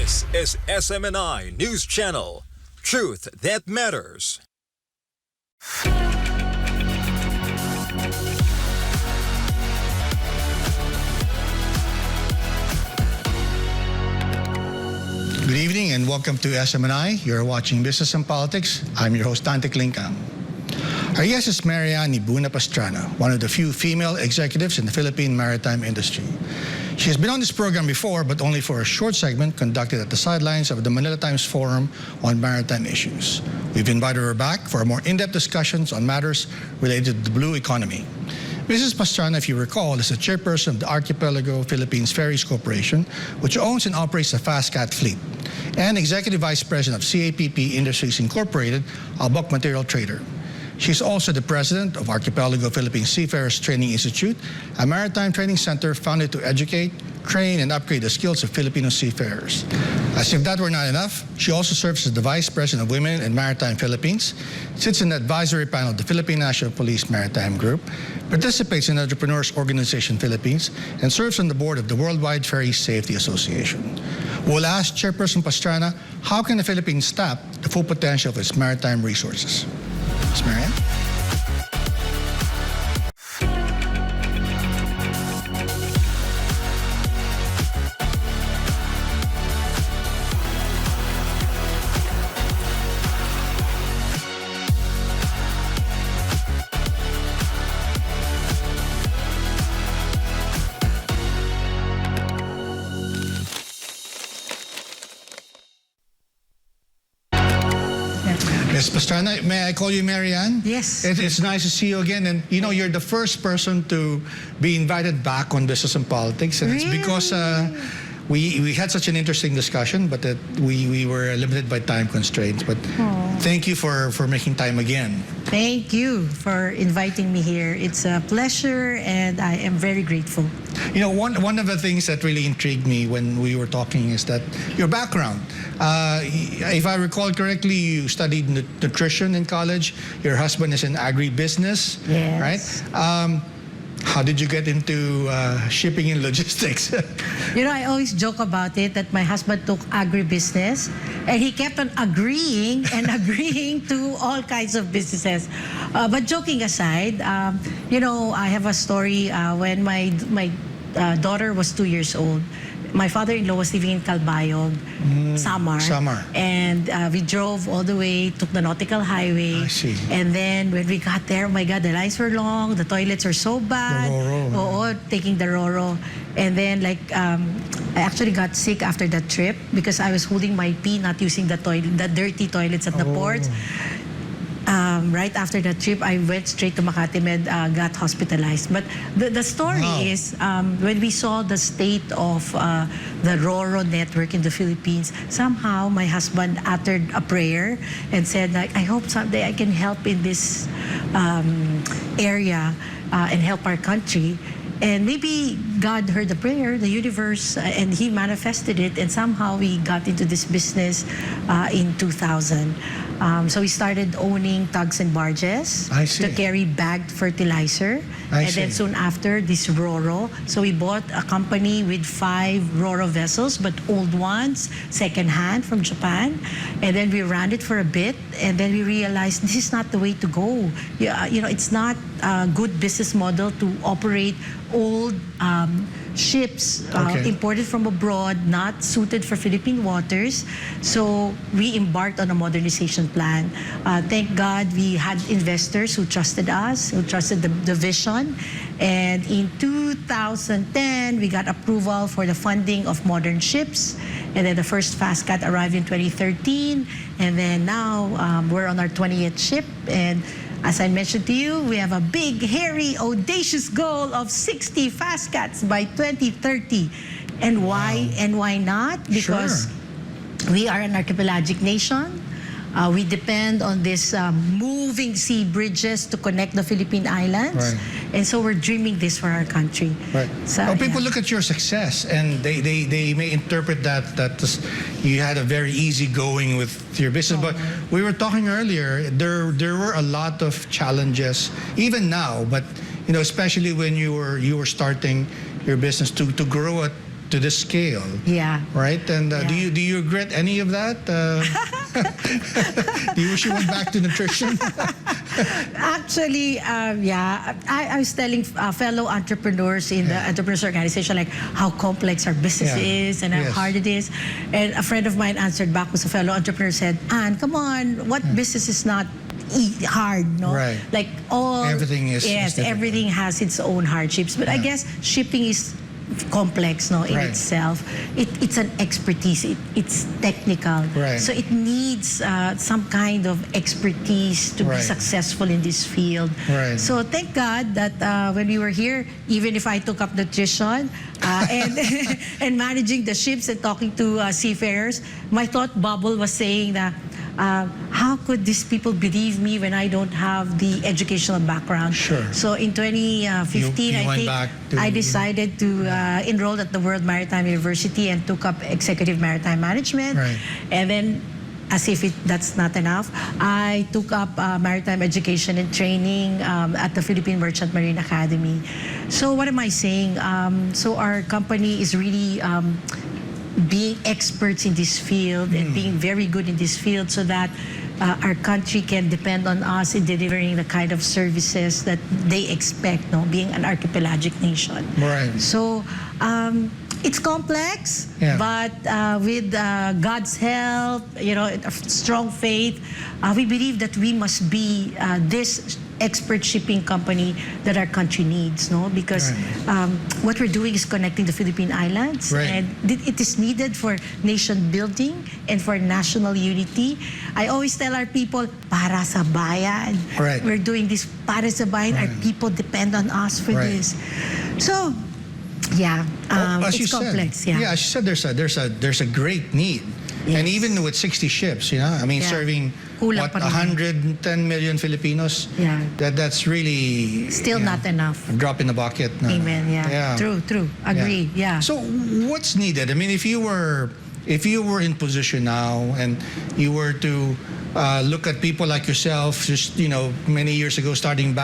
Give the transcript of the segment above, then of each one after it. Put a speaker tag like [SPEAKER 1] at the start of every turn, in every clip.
[SPEAKER 1] This is SMNI News Channel. Truth that matters.
[SPEAKER 2] Good evening and welcome to SMNI. You're watching Business and Politics. I'm your host, Dante Klinkang. Our guest is Ann Pastrana, one of the few female executives in the Philippine maritime industry. She has been on this program before, but only for a short segment conducted at the sidelines of the Manila Times Forum on Maritime Issues. We've invited her back for more in-depth discussions on matters related to the blue economy. Mrs. Pastrana, if you recall, is the chairperson of the Archipelago Philippines Ferries Corporation, which owns and operates the Fast Cat fleet, and Executive Vice President of CAPP Industries Incorporated, a bulk material trader. She's also the president of Archipelago Philippines Seafarers Training Institute, a maritime training center founded to educate, train, and upgrade the skills of Filipino seafarers. As if that were not enough, she also serves as the Vice President of Women in Maritime Philippines, sits in the advisory panel of the Philippine National Police Maritime Group, participates in Entrepreneurs Organization Philippines, and serves on the board of the Worldwide Ferry Safety Association. We'll ask Chairperson Pastrana, how can the Philippines tap the full potential of its maritime resources? Ms. Marianne? Ms. Pastrana, may I call you Marianne?
[SPEAKER 3] Yes.
[SPEAKER 2] It's nice to see you again. And you know, you're the first person to be invited back on Business and Politics. And
[SPEAKER 3] really?
[SPEAKER 2] It's because we had such an interesting discussion, but that we were limited by time constraints. But thank you for making time again.
[SPEAKER 3] Thank you for inviting me here. It's a pleasure, and I am very grateful.
[SPEAKER 2] You know, one of the things that really intrigued me when we were talking is that your background. If I recall correctly, you studied nutrition in college. Your husband is in agribusiness,
[SPEAKER 3] yes.
[SPEAKER 2] Right? How did you get into shipping and logistics?
[SPEAKER 3] You know, I always joke about it that my husband took agribusiness, and he kept on agreeing and agreeing to all kinds of businesses. But joking aside, you know, I have a story when my daughter was 2 years old. My father-in-law was living in Calbayog, Samar. And we drove all the way, took the Nautical Highway.
[SPEAKER 2] I see.
[SPEAKER 3] And then when we got there, oh my God, the lines were long, the toilets were so bad.
[SPEAKER 2] The Roro.
[SPEAKER 3] Taking the Roro. And then I actually got sick after that trip because I was holding my pee, not using the dirty toilets at the ports. Right after that trip, I went straight to Makati Med, got hospitalized. But the story is, when we saw the state of the Roro network in the Philippines, somehow my husband uttered a prayer and said, like, I hope someday I can help in this area and help our country. And maybe God heard the prayer, the universe, and He manifested it, and somehow we got into this business in 2000. So we started owning tugs and barges to carry bagged fertilizer. Then soon after, this Roro. So we bought a company with 5 Roro vessels, but old ones, second-hand from Japan. And then we ran it for a bit, and then we realized this is not the way to go. You know, it's not a good business model to operate old ships imported from abroad, not suited for Philippine waters. So we embarked on a modernization plan. Thank God we had investors who trusted us, who trusted the vision. And in 2010, we got approval for the funding of modern ships. And then the first Fast Cat arrived in 2013. And then now we're on our 20th ship. And as I mentioned to you, we have a big, hairy, audacious goal of 60 Fast Cats by 2030. And why? And why not? Because we are an archipelagic nation. We depend on these moving sea bridges to connect the Philippine Islands.
[SPEAKER 2] Right.
[SPEAKER 3] And so we're dreaming this for our country.
[SPEAKER 2] Right.
[SPEAKER 3] So,
[SPEAKER 2] now, people look at your success and they may interpret that you had a very easy going with your business. But we were talking earlier, there were a lot of challenges, even now, but you know, especially when you were starting your business to grow at to this scale.
[SPEAKER 3] Yeah.
[SPEAKER 2] Right? And
[SPEAKER 3] Yeah.
[SPEAKER 2] do you regret any of that? Do you wish you went back to nutrition?
[SPEAKER 3] Actually, yeah. I was telling fellow entrepreneurs in the entrepreneurs organization like how complex our business is and how hard it is. And a friend of mine answered back, was a fellow entrepreneur, said, "Ann, come on, what business is not hard, no?
[SPEAKER 2] Right.
[SPEAKER 3] Like
[SPEAKER 2] Everything is difficult.
[SPEAKER 3] everything has its own hardships. But I guess shipping is complex, no, in
[SPEAKER 2] Right.
[SPEAKER 3] itself. It's an expertise. It's technical.
[SPEAKER 2] Right.
[SPEAKER 3] So it needs some kind of expertise to be
[SPEAKER 2] Right.
[SPEAKER 3] successful in this field.
[SPEAKER 2] Right.
[SPEAKER 3] So thank God that when we were here, even if I took up nutrition and and managing the ships and talking to seafarers, my thought bubble was saying that how could these people believe me when I don't have the educational background?
[SPEAKER 2] Sure.
[SPEAKER 3] So in 2015,
[SPEAKER 2] You
[SPEAKER 3] I
[SPEAKER 2] went
[SPEAKER 3] think
[SPEAKER 2] back to-
[SPEAKER 3] I decided to enroll at the World Maritime University and took up Executive Maritime Management.
[SPEAKER 2] Right.
[SPEAKER 3] And then, as if that's not enough, I took up maritime education and training at the Philippine Merchant Marine Academy. So what am I saying? So our company is really being experts in this field and being very good in this field so that our country can depend on us in delivering the kind of services that they expect, no, being an archipelagic nation.
[SPEAKER 2] Right.
[SPEAKER 3] So it's complex,
[SPEAKER 2] Yeah.
[SPEAKER 3] but with God's help, a strong faith, we believe that we must be this expert shipping company that our country needs, no? Because what we're doing is connecting the Philippine Islands,
[SPEAKER 2] Right.
[SPEAKER 3] and it is needed for nation building and for national unity. I always tell our people, para sa bayan.
[SPEAKER 2] Right.
[SPEAKER 3] We're doing this para sa bayan. Our people depend on us for
[SPEAKER 2] Right.
[SPEAKER 3] this. So, yeah,
[SPEAKER 2] As you
[SPEAKER 3] it's complex.
[SPEAKER 2] said, as you said, there's a great need, and
[SPEAKER 3] Yes.
[SPEAKER 2] even with 60 ships, I mean,
[SPEAKER 3] Yeah.
[SPEAKER 2] serving
[SPEAKER 3] Kulang
[SPEAKER 2] what
[SPEAKER 3] pa rin.
[SPEAKER 2] 110 million Filipinos.
[SPEAKER 3] Yeah.
[SPEAKER 2] That's really
[SPEAKER 3] Still not enough.
[SPEAKER 2] a drop in the bucket. No.
[SPEAKER 3] Amen. Yeah. True. Agree. Yeah.
[SPEAKER 2] So what's needed? I mean, if you were in position now and you were to look at people like yourself, just many years ago, starting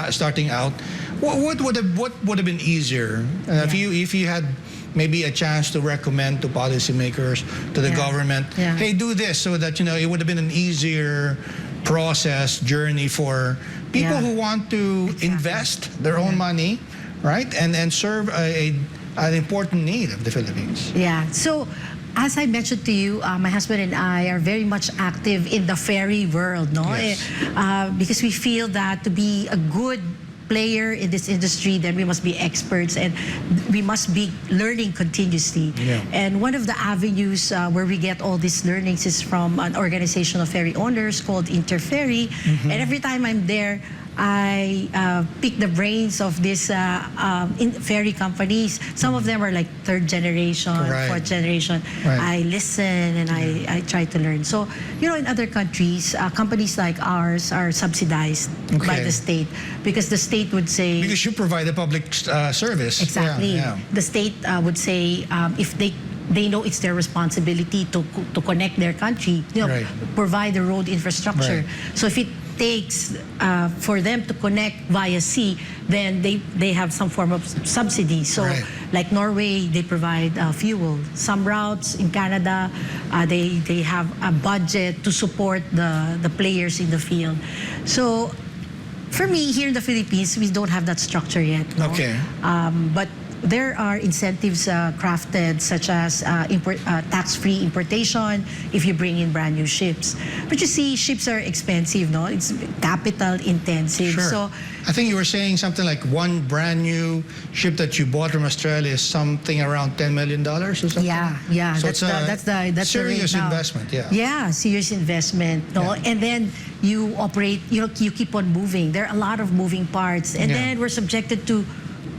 [SPEAKER 2] out, what would have been easier if you had maybe a chance to recommend to policymakers, to the government, hey, do this, so that it would have been an easier journey for people who want to invest their own money, right, and serve an important need of the Philippines.
[SPEAKER 3] Yeah. So, as I mentioned to you, my husband and I are very much active in the ferry world, no?
[SPEAKER 2] Yes.
[SPEAKER 3] Because we feel that to be a good player in this industry, then we must be experts and we must be learning continuously.
[SPEAKER 2] Yeah.
[SPEAKER 3] And one of the avenues where we get all these learnings is from an organization of ferry owners called Interferry. And every time I'm there, I pick the brains of these ferry companies. Some of them are like third generation,
[SPEAKER 2] Right.
[SPEAKER 3] fourth generation.
[SPEAKER 2] Right.
[SPEAKER 3] I listen and I try to learn. So, in other countries, companies like ours are subsidized by
[SPEAKER 2] Okay.
[SPEAKER 3] the state because the state would say...
[SPEAKER 2] Because you provide a public service.
[SPEAKER 3] Exactly.
[SPEAKER 2] Yeah.
[SPEAKER 3] The state would say if they know it's their responsibility to connect their country,
[SPEAKER 2] Right.
[SPEAKER 3] provide the road infrastructure.
[SPEAKER 2] Right.
[SPEAKER 3] So if it takes for them to connect via sea, then they have some form of subsidy. So
[SPEAKER 2] Right.
[SPEAKER 3] like Norway, they provide fuel. Some routes in Canada, they have a budget to support the players in the field. So for me, here in the Philippines, we don't have that structure yet. No?
[SPEAKER 2] Okay.
[SPEAKER 3] But there are incentives crafted, such as tax-free importation if you bring in brand new ships. But you see, ships are expensive, no? It's capital intensive.
[SPEAKER 2] Sure.
[SPEAKER 3] So
[SPEAKER 2] I think you were saying something like one brand new ship that you bought from Australia is something around $10 million or something.
[SPEAKER 3] yeah,
[SPEAKER 2] So
[SPEAKER 3] that's
[SPEAKER 2] it's
[SPEAKER 3] the
[SPEAKER 2] serious
[SPEAKER 3] rate now.
[SPEAKER 2] investment. Yeah.
[SPEAKER 3] Yeah, serious investment. No,
[SPEAKER 2] Yeah.
[SPEAKER 3] and then you operate. You keep on moving. There are a lot of moving parts, and
[SPEAKER 2] Yeah.
[SPEAKER 3] then we're subjected to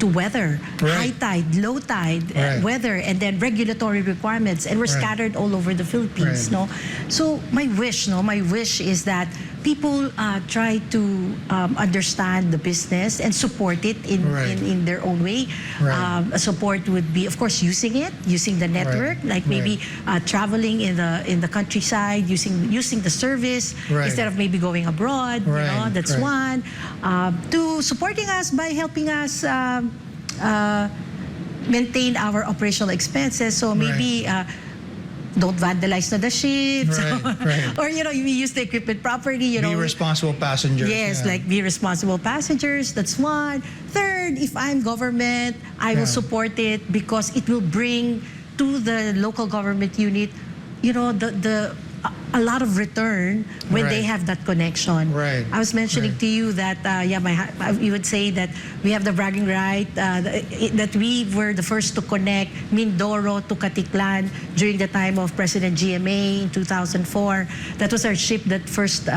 [SPEAKER 3] weather,
[SPEAKER 2] Right.
[SPEAKER 3] high tide, low tide,
[SPEAKER 2] Right.
[SPEAKER 3] weather, and then regulatory requirements, and we're
[SPEAKER 2] Right.
[SPEAKER 3] scattered all over the Philippines.
[SPEAKER 2] Right.
[SPEAKER 3] No, so my wish is that people try to understand the business and support it
[SPEAKER 2] Right.
[SPEAKER 3] in their own way.
[SPEAKER 2] Right.
[SPEAKER 3] Support would be, of course, using the network,
[SPEAKER 2] Right.
[SPEAKER 3] like maybe traveling in the countryside, using the service
[SPEAKER 2] Right.
[SPEAKER 3] instead of maybe going abroad.
[SPEAKER 2] Right.
[SPEAKER 3] That's
[SPEAKER 2] Right.
[SPEAKER 3] one. To supporting us by helping us maintain our operational expenses. So maybe don't vandalize the ships,
[SPEAKER 2] Right.
[SPEAKER 3] or we use the equipment properly.
[SPEAKER 2] Be responsible passengers.
[SPEAKER 3] Yes,
[SPEAKER 2] yeah.
[SPEAKER 3] like be responsible passengers. That's one. Third, if I'm government, I will support it because it will bring to the local government unit, a lot of return when they have that connection.
[SPEAKER 2] Right.
[SPEAKER 3] I was mentioning to you that you would say that we have the bragging right that we were the first to connect Mindoro to Caticlan during the time of President GMA in 2004. That was our ship that first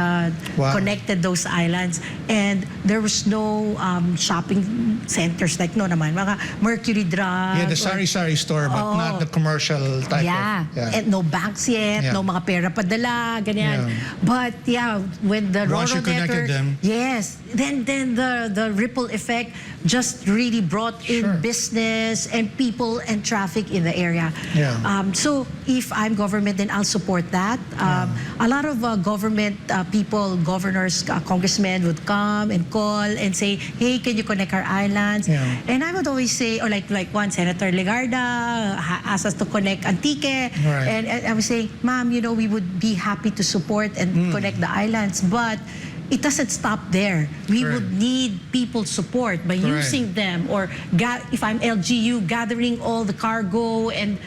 [SPEAKER 3] connected those islands, and there was no shopping centers like naman mga Mercury Drug.
[SPEAKER 2] Yeah, the sari-sari store, but not the commercial type of.
[SPEAKER 3] And no banks yet, no mga pera padala, ganyan. But when the
[SPEAKER 2] Once you
[SPEAKER 3] Roro
[SPEAKER 2] connected
[SPEAKER 3] network,
[SPEAKER 2] them.
[SPEAKER 3] yes, then the ripple effect just really brought in business and people and traffic in the area. So if I'm government, then I'll support that. A lot of government people, governors, congressmen would come and call and say, hey, can you connect our islands? And I would always say, or like one Senator Legarda asked us to connect Antique, and I was saying, ma'am, we would be happy to support and connect the islands, but it doesn't stop there. We would need people's support by using them, or if I'm LGU, gathering all the cargo and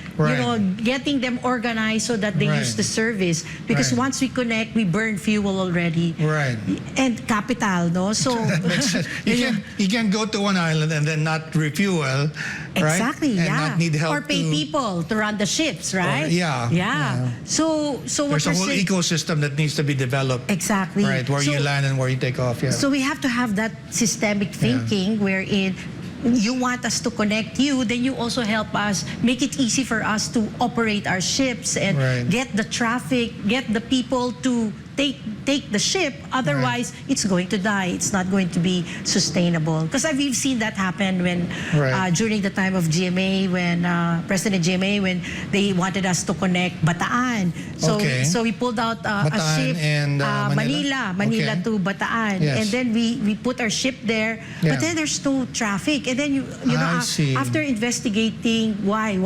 [SPEAKER 3] getting them organized so that they use the service. Because once we connect, we burn fuel already. And capital, no? So
[SPEAKER 2] you can't go to one island and then not refuel.
[SPEAKER 3] Exactly,
[SPEAKER 2] and not need help
[SPEAKER 3] or pay people to run the ships, right? So
[SPEAKER 2] there's a whole ecosystem that needs to be developed.
[SPEAKER 3] Exactly.
[SPEAKER 2] Right, where you land and where you take off.
[SPEAKER 3] So we have to have that systemic thinking wherein you want us to connect you, then you also help us, make it easy for us to operate our ships and get the traffic, get the people to take the ship. Otherwise, it's going to die. It's not going to be sustainable. Because we've seen that happen when during the time of GMA, when President GMA, when they wanted us to connect Bataan. So we pulled out a ship,
[SPEAKER 2] and
[SPEAKER 3] Manila to Bataan, and then we put our ship there. But then there's no traffic, and then after investigating why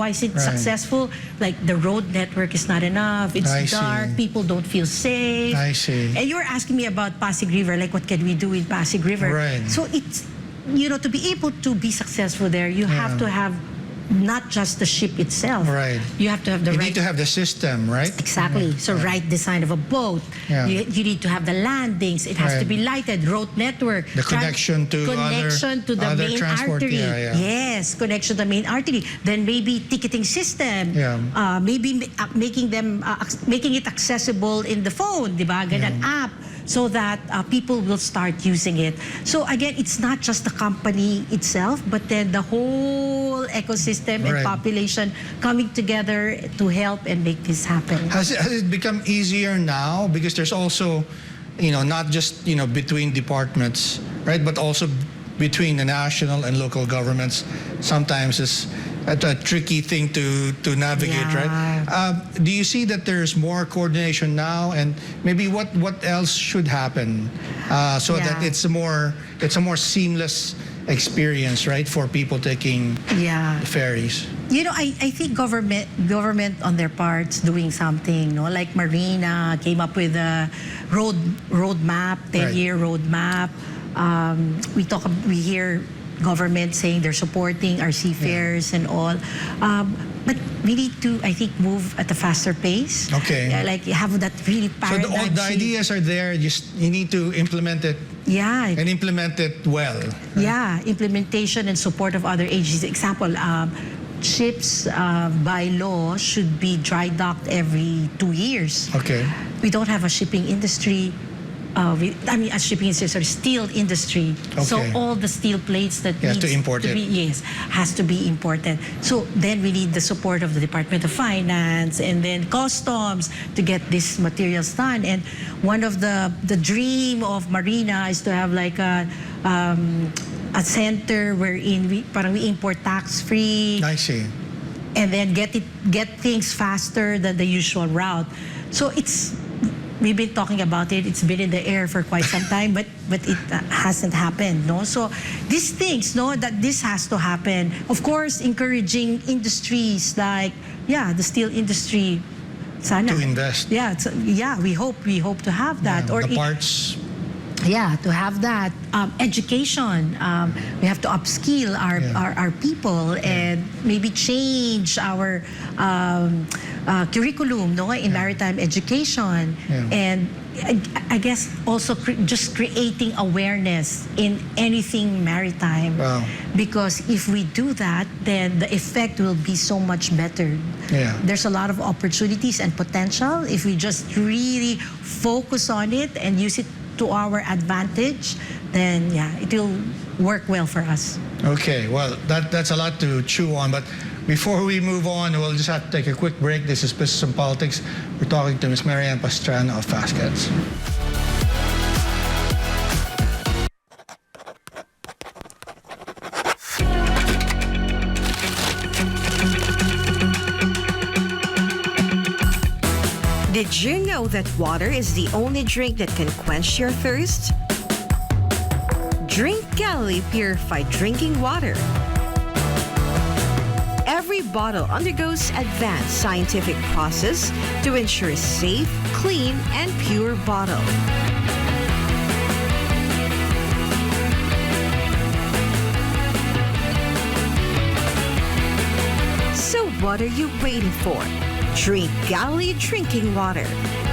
[SPEAKER 3] is it successful? Like the road network is not enough. It's dark. People don't feel safe.
[SPEAKER 2] I see.
[SPEAKER 3] And you were asking me about Pasig River, like what can we do in Pasig River? So it's, to be able to be successful there, you have to have not just the ship itself. You have to have the
[SPEAKER 2] You need to have the system, right?
[SPEAKER 3] Exactly. So right design of a boat. You need to have the landings. It has to be lighted. Road network.
[SPEAKER 2] The connection to
[SPEAKER 3] the main
[SPEAKER 2] transport,
[SPEAKER 3] artery. Yes, connection to the main artery. Then maybe ticketing system. Maybe making it accessible in the phone, diba? An app. So that people will start using it. So again, it's not just the company itself, but then the whole ecosystem and population coming together to help and make this happen.
[SPEAKER 2] Has it become easier now? Because there's also, not just, between departments, right? But also between the national and local governments. Sometimes it's a tricky thing to navigate, right? Do you see that there's more coordination now, and maybe what else should happen so that it's a more seamless experience, right, for people taking the ferries?
[SPEAKER 3] I think government on their parts doing something, like Marina came up with a roadmap, 10-year roadmap. We hear government saying they're supporting our seafarers and all. But we need to, I think, move at a faster pace. Like have that really paradigm.
[SPEAKER 2] So the ideas are there, just you need to implement it. And implement it well.
[SPEAKER 3] Implementation and support of other agencies. Example, ships by law should be dry docked every 2 years. We don't have a shipping industry. A shipping industry, steel industry. So all the steel plates that
[SPEAKER 2] has
[SPEAKER 3] to be imported. So then we need the support of the Department of Finance and then customs to get these materials done. And one of the dream of Marina is to have like a center wherein we import tax-free.
[SPEAKER 2] I see.
[SPEAKER 3] And then get things faster than the usual route. So we've been talking about it. It's been in the air for quite some time, but it hasn't happened, no? So these things, no, that this has to happen. Of course, encouraging industries like, the steel industry, sana.
[SPEAKER 2] To invest.
[SPEAKER 3] We hope to have that.
[SPEAKER 2] Yeah, the parts.
[SPEAKER 3] To have that. Education. We have to upskill our people and maybe change our curriculum, no, in maritime education. And I guess also just creating awareness in anything maritime.
[SPEAKER 2] Wow.
[SPEAKER 3] Because if we do that, then the effect will be so much better. There's a lot of opportunities and potential if we just really focus on it and use it to our advantage, then it will work well for us.
[SPEAKER 2] Okay, well, that's a lot to chew on, but before we move on, we'll just have to take a quick break. This is Business and Politics. We're talking to Ms. Ann Pastrana of Fastcats.
[SPEAKER 4] Did you know that water is the only drink that can quench your thirst? Drink Galilee Purified Drinking Water. Every bottle undergoes advanced scientific process to ensure safe, clean, and pure bottle. So what are you waiting for? Drink Galilee Drinking Water.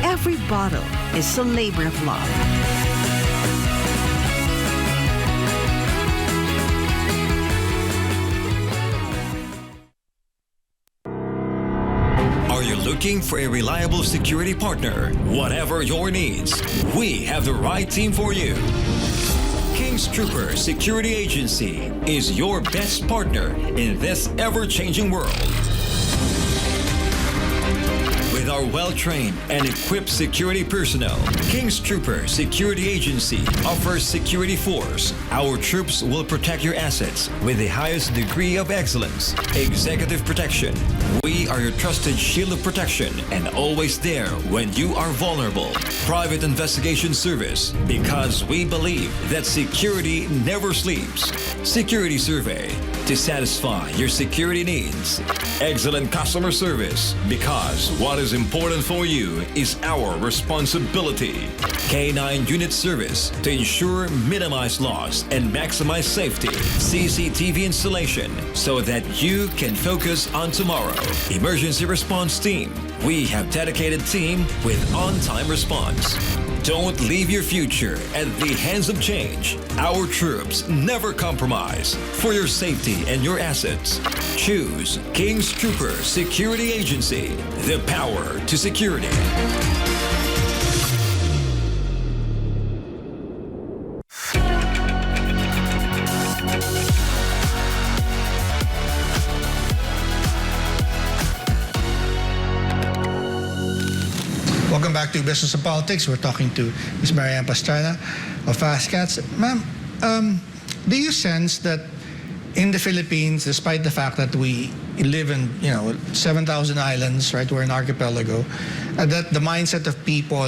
[SPEAKER 4] Every bottle is a labor of love.
[SPEAKER 1] Are you looking for a reliable security partner? Whatever your needs, we have the right team for you. King's Trooper Security Agency is your best partner in this ever-changing world. With our well-trained and equipped security personnel, King's Trooper Security Agency offers security force. Our troops will protect your assets with the highest degree of excellence. Executive protection. We are your trusted shield of protection and always there when you are vulnerable. Private investigation service, because we believe that security never sleeps. Security survey, to satisfy your security needs. Excellent customer service, because what is important for you is our responsibility. K9 unit service, to ensure minimize loss and maximize safety. CCTV installation, so that you can focus on tomorrow. Emergency response team, we have dedicated team with on-time response. Don't leave your future at the hands of change. Our troops never compromise for your safety and your assets. Choose King's Trooper Security Agency, the power to security.
[SPEAKER 2] Welcome back to Business and Politics. We're talking to Ms. Ann Pastrana of Fastcats. Ma'am, do you sense that in the Philippines, despite the fact that we live in 7,000 islands, right? We're an archipelago, that the mindset of people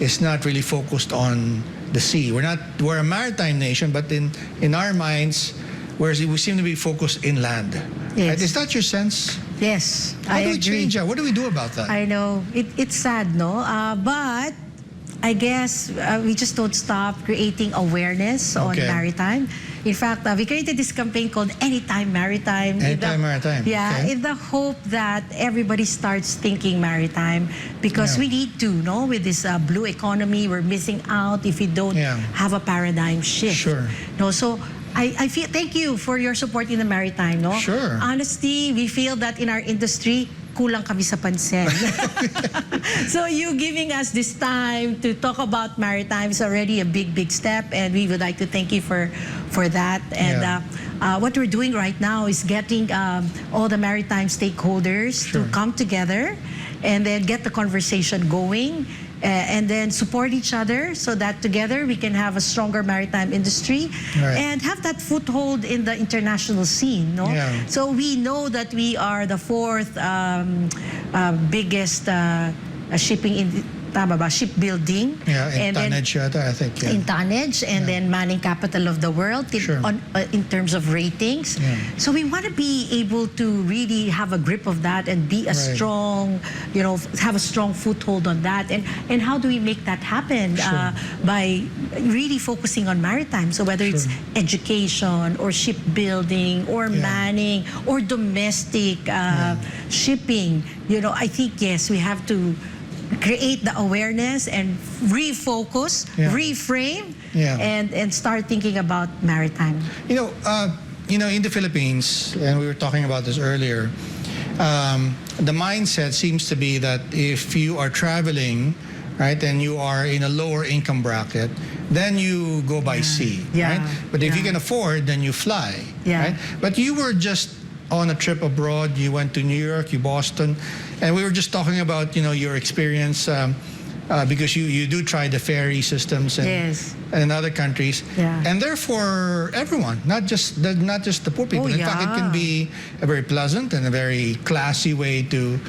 [SPEAKER 2] is not really focused on the sea. We're a maritime nation, but in our minds, we seem to be focused inland.
[SPEAKER 3] Yes.
[SPEAKER 2] Right? Is that your sense?
[SPEAKER 3] Yes,
[SPEAKER 2] How
[SPEAKER 3] I
[SPEAKER 2] do we
[SPEAKER 3] agree.
[SPEAKER 2] change that? What do we do about that?
[SPEAKER 3] I know. It's sad, no? But I guess we just don't stop creating awareness on
[SPEAKER 2] Okay.
[SPEAKER 3] maritime. In fact, we created this campaign called Anytime Maritime.
[SPEAKER 2] Anytime Maritime.
[SPEAKER 3] Yeah,
[SPEAKER 2] Okay.
[SPEAKER 3] in the hope that everybody starts thinking maritime, because we need to, no? With this blue economy, we're missing out if we don't have a paradigm shift.
[SPEAKER 2] Sure.
[SPEAKER 3] No, so I feel, thank you for your support in the maritime, no?
[SPEAKER 2] Sure.
[SPEAKER 3] Honestly, we feel that in our industry, kulang kami sa pansin. So you giving us this time to talk about maritime is already a big step, and we would like to thank you for that. And what we're doing right now is getting all the maritime stakeholders to come together and then get the conversation going. And then support each other so that together we can have a stronger maritime industry and have that foothold in the international scene. No?
[SPEAKER 2] Yeah.
[SPEAKER 3] So we know that we are the fourth biggest shipping tama ba, shipbuilding.
[SPEAKER 2] Yeah, in
[SPEAKER 3] then
[SPEAKER 2] tonnage yata, I think. Yeah.
[SPEAKER 3] in tonnage, and then manning capital of the world
[SPEAKER 2] Sure.
[SPEAKER 3] in terms of ratings.
[SPEAKER 2] Yeah.
[SPEAKER 3] So we want to be able to really have a grip of that and be a
[SPEAKER 2] Right.
[SPEAKER 3] strong, have a strong foothold on that. And how do we make that happen?
[SPEAKER 2] Sure.
[SPEAKER 3] By really focusing on maritime. So whether it's
[SPEAKER 2] Sure.
[SPEAKER 3] education or shipbuilding or
[SPEAKER 2] Yeah.
[SPEAKER 3] manning or domestic shipping, I think, yes, we have to create the awareness and refocus,
[SPEAKER 2] Yeah.
[SPEAKER 3] reframe,
[SPEAKER 2] Yeah.
[SPEAKER 3] and start thinking about maritime.
[SPEAKER 2] In the Philippines, and we were talking about this earlier, the mindset seems to be that if you are traveling, right, and you are in a lower income bracket, then you go by sea,
[SPEAKER 3] Yeah.
[SPEAKER 2] right? But if you
[SPEAKER 3] Yeah.
[SPEAKER 2] can afford, then you fly,
[SPEAKER 3] Yeah.
[SPEAKER 2] right? But you were just on a trip abroad. You went to New York, you Boston, and we were just talking about your experience because you do try the ferry systems
[SPEAKER 3] Yes.
[SPEAKER 2] in other countries,
[SPEAKER 3] Yeah.
[SPEAKER 2] and therefore everyone, not just the poor people.
[SPEAKER 3] Oh,
[SPEAKER 2] In fact, it can
[SPEAKER 3] yeah.
[SPEAKER 2] be a very pleasant and a very classy way to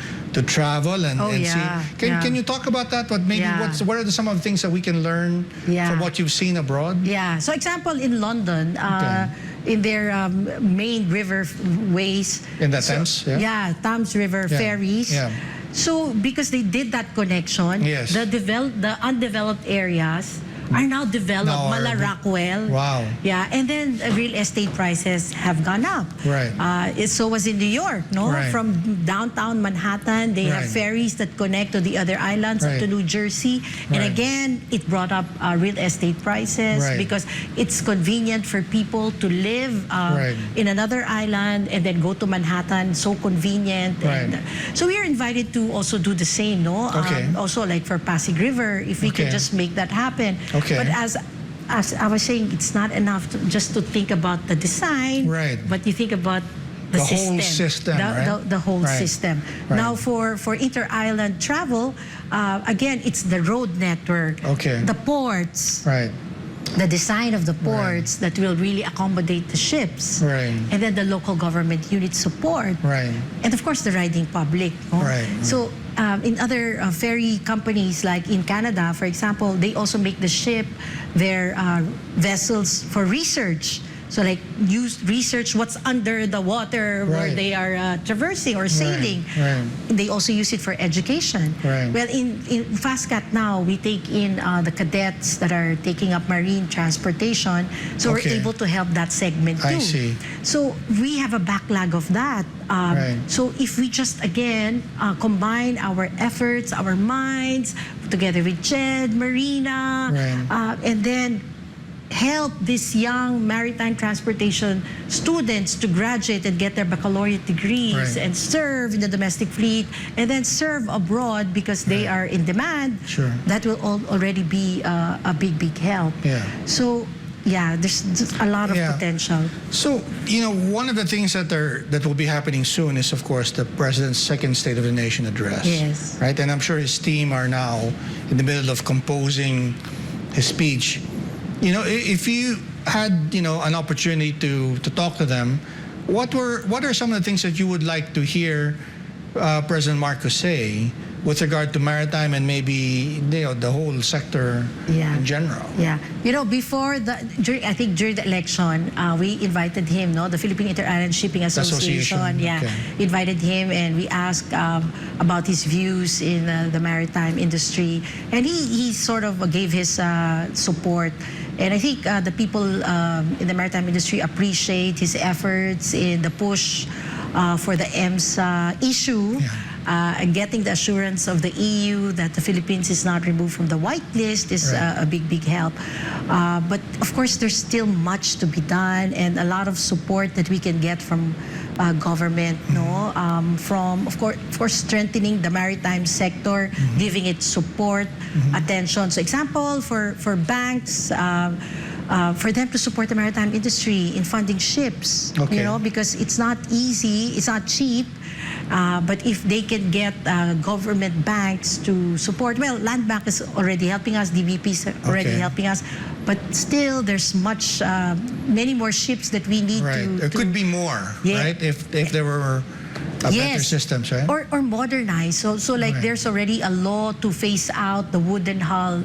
[SPEAKER 2] travel and,
[SPEAKER 3] Oh,
[SPEAKER 2] and
[SPEAKER 3] yeah,
[SPEAKER 2] see.
[SPEAKER 3] yeah.
[SPEAKER 2] Can you talk about that? What
[SPEAKER 3] Yeah.
[SPEAKER 2] some of the things that we can learn
[SPEAKER 3] Yeah.
[SPEAKER 2] from what you've seen abroad?
[SPEAKER 3] Yeah. So example, in London,
[SPEAKER 2] Okay.
[SPEAKER 3] in their main river ways.
[SPEAKER 2] In the Thames, yeah?
[SPEAKER 3] Yeah, Thames River
[SPEAKER 2] Yeah,
[SPEAKER 3] ferries.
[SPEAKER 2] yeah.
[SPEAKER 3] So because they did that connection,
[SPEAKER 2] Yes.
[SPEAKER 3] the undeveloped areas are now developed.
[SPEAKER 2] Now are-
[SPEAKER 3] Mala Rockwell.
[SPEAKER 2] Wow.
[SPEAKER 3] Yeah, and then real estate prices have gone up.
[SPEAKER 2] Right.
[SPEAKER 3] So was in New York, no?
[SPEAKER 2] Right.
[SPEAKER 3] From downtown Manhattan, they have
[SPEAKER 2] Right.
[SPEAKER 3] ferries that connect to the other islands up
[SPEAKER 2] Right.
[SPEAKER 3] to New Jersey. And
[SPEAKER 2] Right.
[SPEAKER 3] again, it brought up real estate prices
[SPEAKER 2] Right.
[SPEAKER 3] because it's convenient for people to live
[SPEAKER 2] Right.
[SPEAKER 3] in another island and then go to Manhattan. So convenient.
[SPEAKER 2] Right.
[SPEAKER 3] And, so we are invited to also do the same, no?
[SPEAKER 2] Okay.
[SPEAKER 3] Also like for Pasig River, if we
[SPEAKER 2] Okay.
[SPEAKER 3] can just make that happen.
[SPEAKER 2] Okay.
[SPEAKER 3] But as I was saying, it's not enough just to think about the design,
[SPEAKER 2] Right.
[SPEAKER 3] but you think about the
[SPEAKER 2] whole
[SPEAKER 3] system,
[SPEAKER 2] system,
[SPEAKER 3] the,
[SPEAKER 2] right?
[SPEAKER 3] the whole
[SPEAKER 2] Right.
[SPEAKER 3] system.
[SPEAKER 2] Right.
[SPEAKER 3] Now, for inter-island travel, again, it's the road network,
[SPEAKER 2] Okay.
[SPEAKER 3] the ports,
[SPEAKER 2] Right.
[SPEAKER 3] the design of the ports that will really accommodate the ships,
[SPEAKER 2] Right.
[SPEAKER 3] and then the local government unit support,
[SPEAKER 2] Right.
[SPEAKER 3] and of course the riding public. No?
[SPEAKER 2] Right.
[SPEAKER 3] So in other ferry companies, like in Canada, for example, they also make the ship their vessels for research. So like research what's under the water where
[SPEAKER 2] Right.
[SPEAKER 3] they are traversing or sailing.
[SPEAKER 2] Right.
[SPEAKER 3] They also use it for education.
[SPEAKER 2] Right.
[SPEAKER 3] Well, in FastCat now, we take in the cadets that are taking up marine transportation. So
[SPEAKER 2] Okay.
[SPEAKER 3] we're able to help that segment too.
[SPEAKER 2] I see.
[SPEAKER 3] So we have a backlog of that.
[SPEAKER 2] Right.
[SPEAKER 3] So if we just, again, combine our efforts, our minds, together with Jed, Marina,
[SPEAKER 2] Right.
[SPEAKER 3] and then help these young maritime transportation students to graduate and get their baccalaureate degrees
[SPEAKER 2] Right.
[SPEAKER 3] and serve in the domestic fleet and then serve abroad because they are in demand,
[SPEAKER 2] Sure.
[SPEAKER 3] that will already be a big, big help.
[SPEAKER 2] Yeah.
[SPEAKER 3] So, yeah, there's just a lot of
[SPEAKER 2] Yeah.
[SPEAKER 3] potential.
[SPEAKER 2] So, one of the things that will be happening soon is, of course, the President's second State of the Nation address.
[SPEAKER 3] Yes.
[SPEAKER 2] Right? And I'm sure his team are now in the middle of composing his speech. If you had, an opportunity to talk to them, what are some of the things that you would like to hear President Marcos say with regard to maritime and maybe the whole sector
[SPEAKER 3] Yeah.
[SPEAKER 2] in general?
[SPEAKER 3] Yeah, before during the election, we invited him, the Philippine Inter-Island Shipping Association.
[SPEAKER 2] Association,
[SPEAKER 3] Yeah,
[SPEAKER 2] okay.
[SPEAKER 3] invited him, and we asked about his views in the maritime industry, and he sort of gave his support. And I think the people in the maritime industry appreciate his efforts in the push for the EMSA issue.
[SPEAKER 2] Yeah.
[SPEAKER 3] And getting the assurance of the EU that the Philippines is not removed from the white list is
[SPEAKER 2] Right.
[SPEAKER 3] a big, big help. But of course, there's still much to be done and a lot of support that we can get from government, from of course strengthening the maritime sector, giving it support, attention. So, example for banks. For them to support the maritime industry in funding ships,
[SPEAKER 2] Okay.
[SPEAKER 3] because it's not easy, it's not cheap. But if they can get government banks to support, well, Land Bank is already helping us, DBP is already
[SPEAKER 2] Okay.
[SPEAKER 3] helping us, but still there's many more ships that we need
[SPEAKER 2] Right.
[SPEAKER 3] to...
[SPEAKER 2] There could be more,
[SPEAKER 3] Yeah.
[SPEAKER 2] right? If there were better systems, right?
[SPEAKER 3] Or modernize. So like
[SPEAKER 2] Right.
[SPEAKER 3] there's already a law to phase out the wooden hull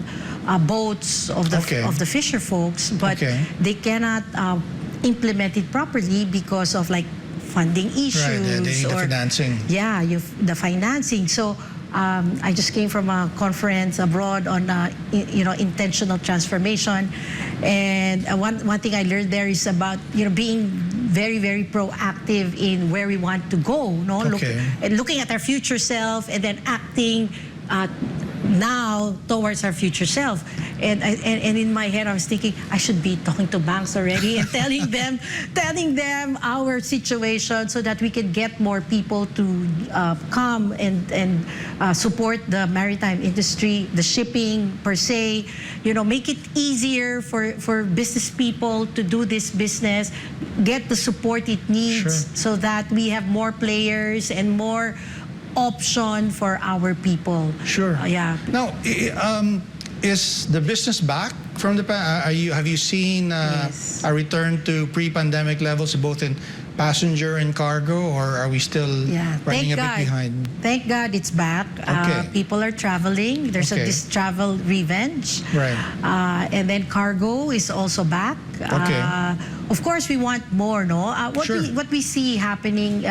[SPEAKER 3] boats of the
[SPEAKER 2] Okay.
[SPEAKER 3] fisher folks, but
[SPEAKER 2] Okay.
[SPEAKER 3] they cannot implement it properly because of like funding issues
[SPEAKER 2] Right, they need the financing.
[SPEAKER 3] Yeah, the financing. So I just came from a conference abroad on intentional transformation, and one thing I learned there is about being very, very proactive in where we want to go. No,
[SPEAKER 2] Okay.
[SPEAKER 3] looking at our future self and then acting now towards our future self. And in my head I was thinking I should be talking to banks already and telling them our situation so that we can get more people to come and support the maritime industry, the shipping per se, make it easier for business people to do this business, get the support it needs.
[SPEAKER 2] Sure.
[SPEAKER 3] So that we have more players and more option for our people.
[SPEAKER 2] Sure.
[SPEAKER 3] Yeah.
[SPEAKER 2] Now, is the business back from the have you seen
[SPEAKER 3] Yes.
[SPEAKER 2] a return to pre-pandemic levels both in passenger and cargo, or are we still
[SPEAKER 3] Yeah,
[SPEAKER 2] running
[SPEAKER 3] thank
[SPEAKER 2] a
[SPEAKER 3] God.
[SPEAKER 2] bit behind?
[SPEAKER 3] Thank God it's back.
[SPEAKER 2] Okay.
[SPEAKER 3] People are traveling. There's
[SPEAKER 2] Okay.
[SPEAKER 3] this travel revenge.
[SPEAKER 2] Right.
[SPEAKER 3] And then cargo is also back.
[SPEAKER 2] Okay.
[SPEAKER 3] Of course, we want more, no?
[SPEAKER 2] Sure.
[SPEAKER 3] What we see happening,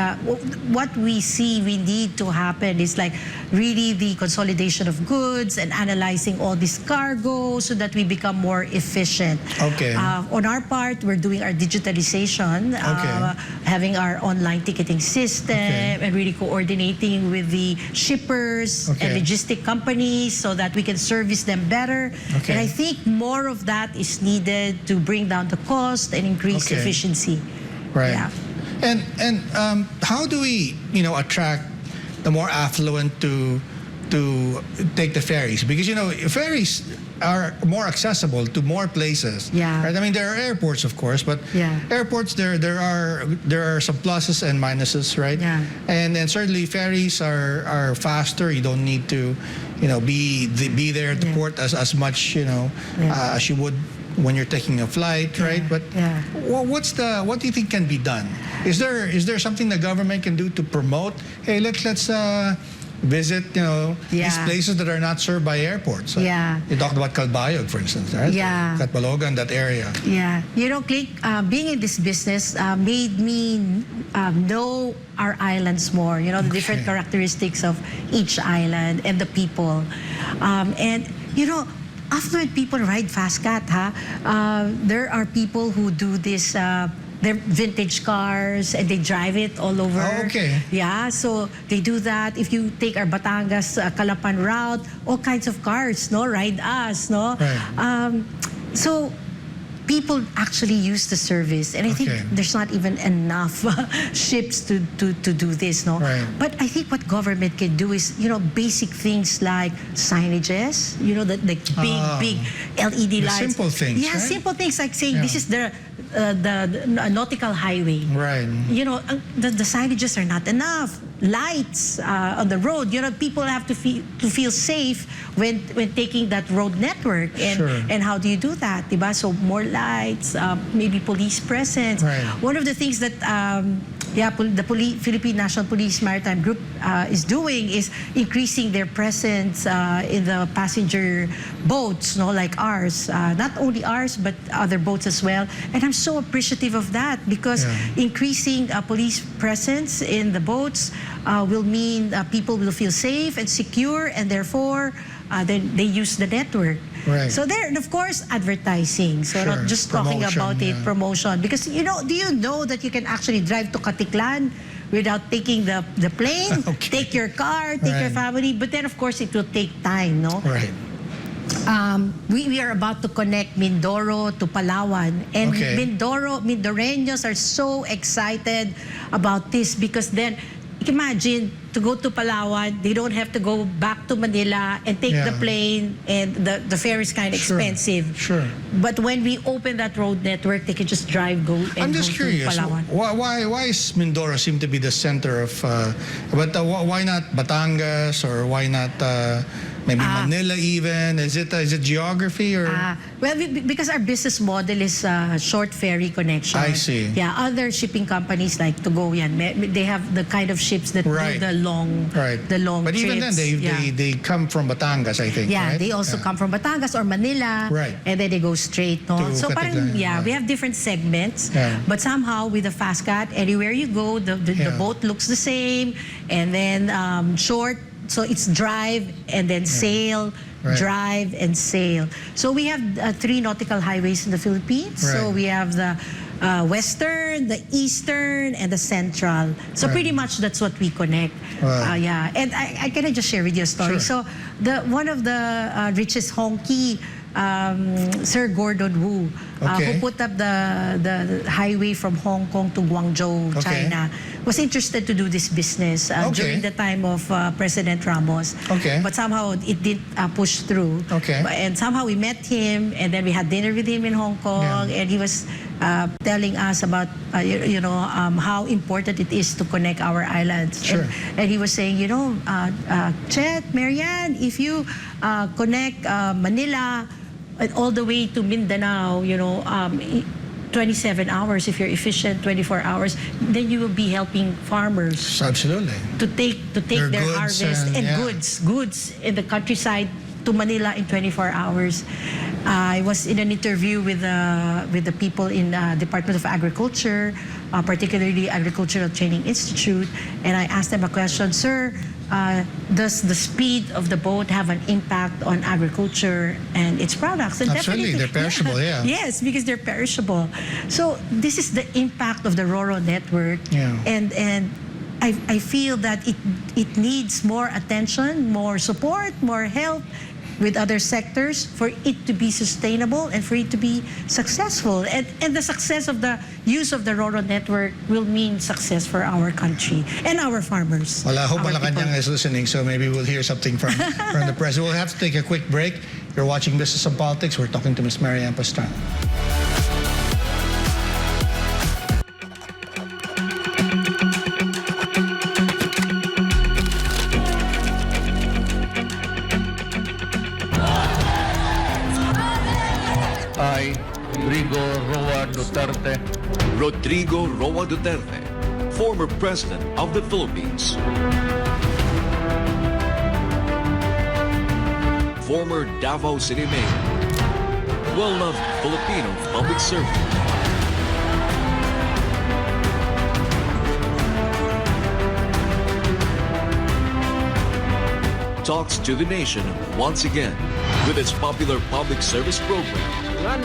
[SPEAKER 3] what we see we need to happen is like really the consolidation of goods and analyzing all this cargo so that we become more efficient.
[SPEAKER 2] Okay.
[SPEAKER 3] On our part, we're doing our digitalization,
[SPEAKER 2] Okay.
[SPEAKER 3] having our online ticketing system,
[SPEAKER 2] Okay.
[SPEAKER 3] and really coordinating with the shippers and
[SPEAKER 2] Okay.
[SPEAKER 3] logistic companies so that we can service them better.
[SPEAKER 2] Okay.
[SPEAKER 3] And I think more of that is needed to bring down the cost and increase
[SPEAKER 2] Okay.
[SPEAKER 3] efficiency.
[SPEAKER 2] Right.
[SPEAKER 3] Yeah.
[SPEAKER 2] And how do we attract the more affluent to take the ferries? Because ferries are more accessible to more places.
[SPEAKER 3] Yeah.
[SPEAKER 2] Right? I mean, there are airports, of course, but
[SPEAKER 3] Yeah.
[SPEAKER 2] airports there are some pluses and minuses, right?
[SPEAKER 3] Yeah.
[SPEAKER 2] And then certainly ferries are faster. You don't need to be there at the
[SPEAKER 3] Yeah.
[SPEAKER 2] port as much as you would when you're taking a flight, right? But
[SPEAKER 3] Yeah.
[SPEAKER 2] what do you think can be done? Is there something the government can do to promote? Hey, let's visit these
[SPEAKER 3] Yeah.
[SPEAKER 2] places that are not served by airports.
[SPEAKER 3] Yeah.
[SPEAKER 2] You talked about Calbayog, for instance, right?
[SPEAKER 3] Yeah.
[SPEAKER 2] Catbalogan, that area.
[SPEAKER 3] Yeah, Click, being in this business made me know our islands more, the different
[SPEAKER 2] Okay.
[SPEAKER 3] characteristics of each island and the people. Affluent people ride fast cat, there are people who do this, they're vintage cars and they drive it all over.
[SPEAKER 2] Oh, okay.
[SPEAKER 3] Yeah, so they do that. If you take our Batangas Calapan route, all kinds of cars, ride us,
[SPEAKER 2] Right.
[SPEAKER 3] So people actually use the service, and I think
[SPEAKER 2] Okay.
[SPEAKER 3] there's not even enough ships to do this, no?
[SPEAKER 2] Right.
[SPEAKER 3] But I think what government can do is, basic things like signages, the big LED
[SPEAKER 2] The
[SPEAKER 3] lights.
[SPEAKER 2] simple things,
[SPEAKER 3] Yeah,
[SPEAKER 2] right?
[SPEAKER 3] simple things like saying
[SPEAKER 2] Yeah.
[SPEAKER 3] this is the nautical highway.
[SPEAKER 2] Right.
[SPEAKER 3] The signages are not enough. Lights on the road. People have to feel safe when taking that road network. And
[SPEAKER 2] Sure.
[SPEAKER 3] and how do you do that, diba? So more lights, maybe police presence.
[SPEAKER 2] Right.
[SPEAKER 3] One of the things that the Philippine National Police Maritime Group is doing is increasing their presence in the passenger boats, like ours. Not only ours, but other boats as well. And I'm so appreciative of that because
[SPEAKER 2] Yeah.
[SPEAKER 3] increasing police presence in the boats will mean people will feel safe and secure, and therefore then they use the network.
[SPEAKER 2] Right.
[SPEAKER 3] So there, and of course, advertising. So
[SPEAKER 2] Sure.
[SPEAKER 3] not just talking
[SPEAKER 2] Promotion,
[SPEAKER 3] about it,
[SPEAKER 2] yeah.
[SPEAKER 3] promotion. Because do you know that you can actually drive to Katiklan without taking the plane?
[SPEAKER 2] Okay.
[SPEAKER 3] Take your car, take your
[SPEAKER 2] Right.
[SPEAKER 3] family. But then, of course, it will take time, no?
[SPEAKER 2] Right.
[SPEAKER 3] We are about to connect Mindoro to Palawan, and
[SPEAKER 2] Okay.
[SPEAKER 3] Mindoreños are so excited about this because then imagine to go to Palawan, they don't have to go back to Manila and take the
[SPEAKER 2] Yeah.
[SPEAKER 3] plane, and the fare is kind of
[SPEAKER 2] Sure.
[SPEAKER 3] expensive.
[SPEAKER 2] Sure.
[SPEAKER 3] But when we open that road network, they can just drive,
[SPEAKER 2] I'm just
[SPEAKER 3] go
[SPEAKER 2] curious,
[SPEAKER 3] to Palawan.
[SPEAKER 2] why is Mindoro seem to be the center of, but why not Batangas, or why not Maybe Manila even. Is it geography or?
[SPEAKER 3] Well, because our business model is short ferry connection.
[SPEAKER 2] I see.
[SPEAKER 3] Yeah, other shipping companies like Togo, they have the kind of ships that
[SPEAKER 2] Right.
[SPEAKER 3] do the long
[SPEAKER 2] But
[SPEAKER 3] trips.
[SPEAKER 2] even then, they come from Batangas, I think.
[SPEAKER 3] Yeah,
[SPEAKER 2] right?
[SPEAKER 3] they also come from Batangas or Manila,
[SPEAKER 2] Right.
[SPEAKER 3] and then they go straight north.
[SPEAKER 2] To
[SPEAKER 3] So parang,
[SPEAKER 2] Catiglan,
[SPEAKER 3] we have different segments,
[SPEAKER 2] Yeah.
[SPEAKER 3] but somehow with the Fastcat, anywhere you go, the boat looks the same, and then short, so it's drive and then sail,
[SPEAKER 2] Right.
[SPEAKER 3] drive and sail. So we have 3 nautical highways in the Philippines. So
[SPEAKER 2] Right.
[SPEAKER 3] we have the western, the eastern, and the central. So
[SPEAKER 2] Right.
[SPEAKER 3] pretty much that's what we connect.
[SPEAKER 2] Wow.
[SPEAKER 3] Yeah, and I can I just share with you a story.
[SPEAKER 2] Sure.
[SPEAKER 3] So one of the richest honky, Sir Gordon Wu,
[SPEAKER 2] Okay.
[SPEAKER 3] who put up the highway from Hong Kong to Guangzhou,
[SPEAKER 2] Okay.
[SPEAKER 3] China, was interested to do this business
[SPEAKER 2] Okay.
[SPEAKER 3] during the time of President Ramos.
[SPEAKER 2] Okay.
[SPEAKER 3] But somehow it didn't push through.
[SPEAKER 2] Okay.
[SPEAKER 3] And somehow we met him, and then we had dinner with him in Hong Kong,
[SPEAKER 2] Yeah.
[SPEAKER 3] and he was telling us about how important it is to connect our islands.
[SPEAKER 2] Sure.
[SPEAKER 3] And he was saying, Chet, Marianne, if you connect Manila all the way to Mindanao, 27 hours, if you're efficient, 24 hours, then you will be helping farmers
[SPEAKER 2] Absolutely.
[SPEAKER 3] to take
[SPEAKER 2] Their
[SPEAKER 3] their
[SPEAKER 2] goods
[SPEAKER 3] harvest and
[SPEAKER 2] yeah.
[SPEAKER 3] goods in the countryside to Manila in 24 hours. I was in an interview with the people in Department of Agriculture, particularly Agricultural Training Institute, and I asked them a question, Sir, does the speed of the boat have an impact on agriculture and its products? And
[SPEAKER 2] Absolutely,
[SPEAKER 3] definitely,
[SPEAKER 2] they're perishable, yeah.
[SPEAKER 3] Yes, because they're perishable. So this is the impact of the RoRo network,
[SPEAKER 2] Yeah.
[SPEAKER 3] and I feel that it needs more attention, more support, more help with other sectors for it to be sustainable and for it to be successful. And the success of the use of the RoRo network will mean success for our country and our farmers.
[SPEAKER 2] Well, I hope
[SPEAKER 3] our
[SPEAKER 2] Malacanang
[SPEAKER 3] people.
[SPEAKER 2] is listening, so maybe we'll hear something from the press. We'll have to take a quick break. You're watching Business and Politics. We're talking to Ms. Ann Pastrana.
[SPEAKER 5] I, Rodrigo Roa Duterte,
[SPEAKER 1] Rodrigo Roa Duterte, former President of the Philippines. Former Davao City Mayor. Well-loved Filipino public servant. Talks to the nation once again with its popular public service program,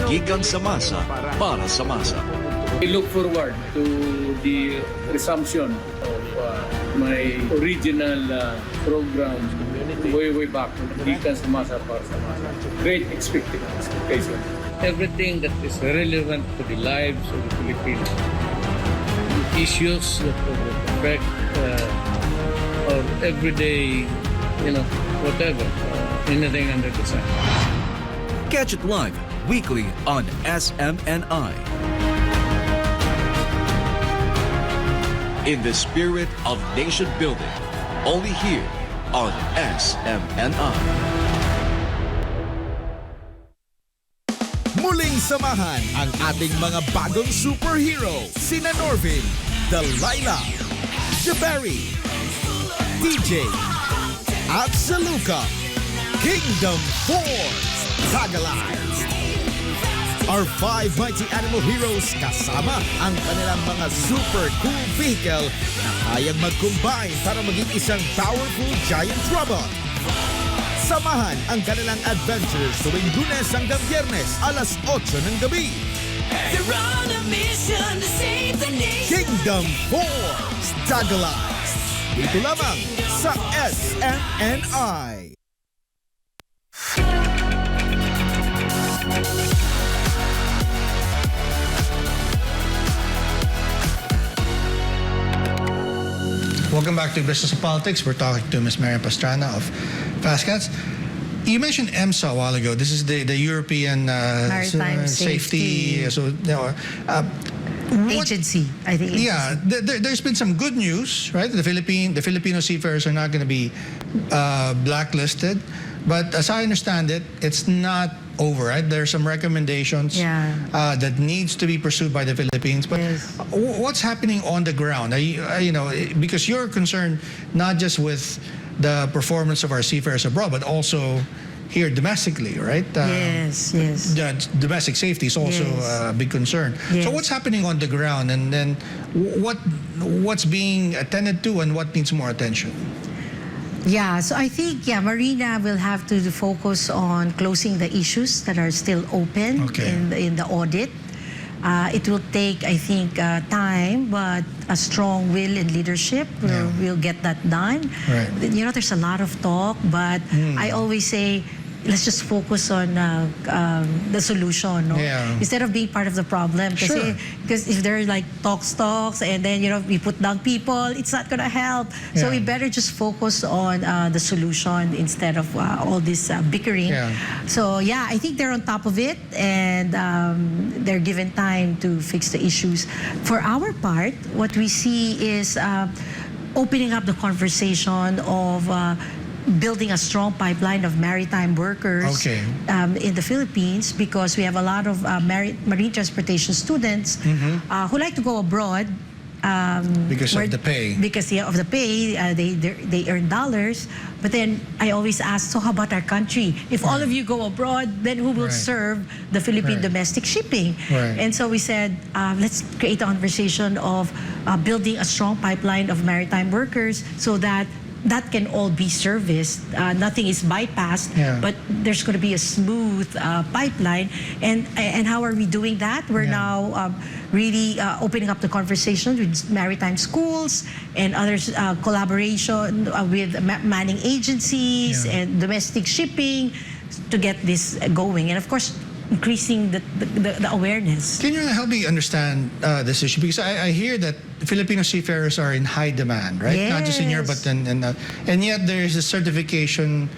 [SPEAKER 1] Gikan sa Masa para sa Masa.
[SPEAKER 6] I look forward to the resumption of my original program way back, Gikan sa Masa para sa Masa. Great expectation. Everything that is relevant to the lives of the Filipinos, the issues that will affect our everyday, whatever, anything under the sun.
[SPEAKER 7] Catch it live weekly on SMNI.
[SPEAKER 1] In the spirit of nation building, only here on SMNI.
[SPEAKER 8] Muling samahan ang ating mga bagong superhero, sina Norvin, Delilah, Jabari, DJ, at Saluka, Kingdom Force, Tagalize. Our 5 mighty animal heroes kasama ang kanilang mga super cool vehicle na kayang mag-combine para maging isang powerful giant robot. Samahan ang kanilang adventures tuwing Lunes hanggang Biyernes, alas 8 ng gabi.
[SPEAKER 9] They're on a mission to save the nation.
[SPEAKER 8] Kingdom Force, Tagalize. Dito lamang sa SMNI.
[SPEAKER 2] Welcome back to Business and Politics. We're talking to Ms. Ann Pastrana of Fastcats. You mentioned EMSA a while ago. This is the European
[SPEAKER 3] Maritime Safety. Agency, I think.
[SPEAKER 2] Yeah, there's been some good news, right? The Filipino seafarers are not going to be blacklisted. But as I understand it, it's not over, right? There are some recommendations that needs to be pursued by the Philippines. But what's happening on the ground? Because you're concerned not just with the performance of our seafarers abroad, but also here domestically, right?
[SPEAKER 3] Yes.
[SPEAKER 2] Domestic safety is also a big concern.
[SPEAKER 3] Yes.
[SPEAKER 2] So what's happening on the ground, and then what's being attended to, and what needs more attention?
[SPEAKER 3] Yeah, so I think, Marina will have to focus on closing the issues that are still open in the audit. It will take, I think, time, but a strong will and leadership will get that done.
[SPEAKER 2] Right.
[SPEAKER 3] There's a lot of talk, but I always say, let's just focus on the solution, no? Instead of being part of the problem. Because if there are like talks, and then we put down people, it's not gonna help. So we better just focus on the solution instead of all this bickering. So I think they're on top of it, and they're given time to fix the issues. For our part, what we see is opening up the conversation of building a strong pipeline of maritime workers in the Philippines, because we have a lot of marine transportation students who like to go abroad.
[SPEAKER 2] Because of the pay.
[SPEAKER 3] Because of the pay, they earn dollars. But then I always ask, so how about our country? If all of you go abroad, then who will serve the Philippine domestic shipping? And so we said, let's create a conversation of building a strong pipeline of maritime workers so that can all be serviced. Nothing is bypassed, but there's going to be a smooth pipeline. And how are we doing that? We're now really opening up the conversation with maritime schools and others, collaboration with manning agencies and domestic shipping to get this going. And of course, increasing the awareness.
[SPEAKER 2] Can you help me understand this issue? Because I hear that Filipino seafarers are in high demand, right? Not just in Europe, but and yet there is a certification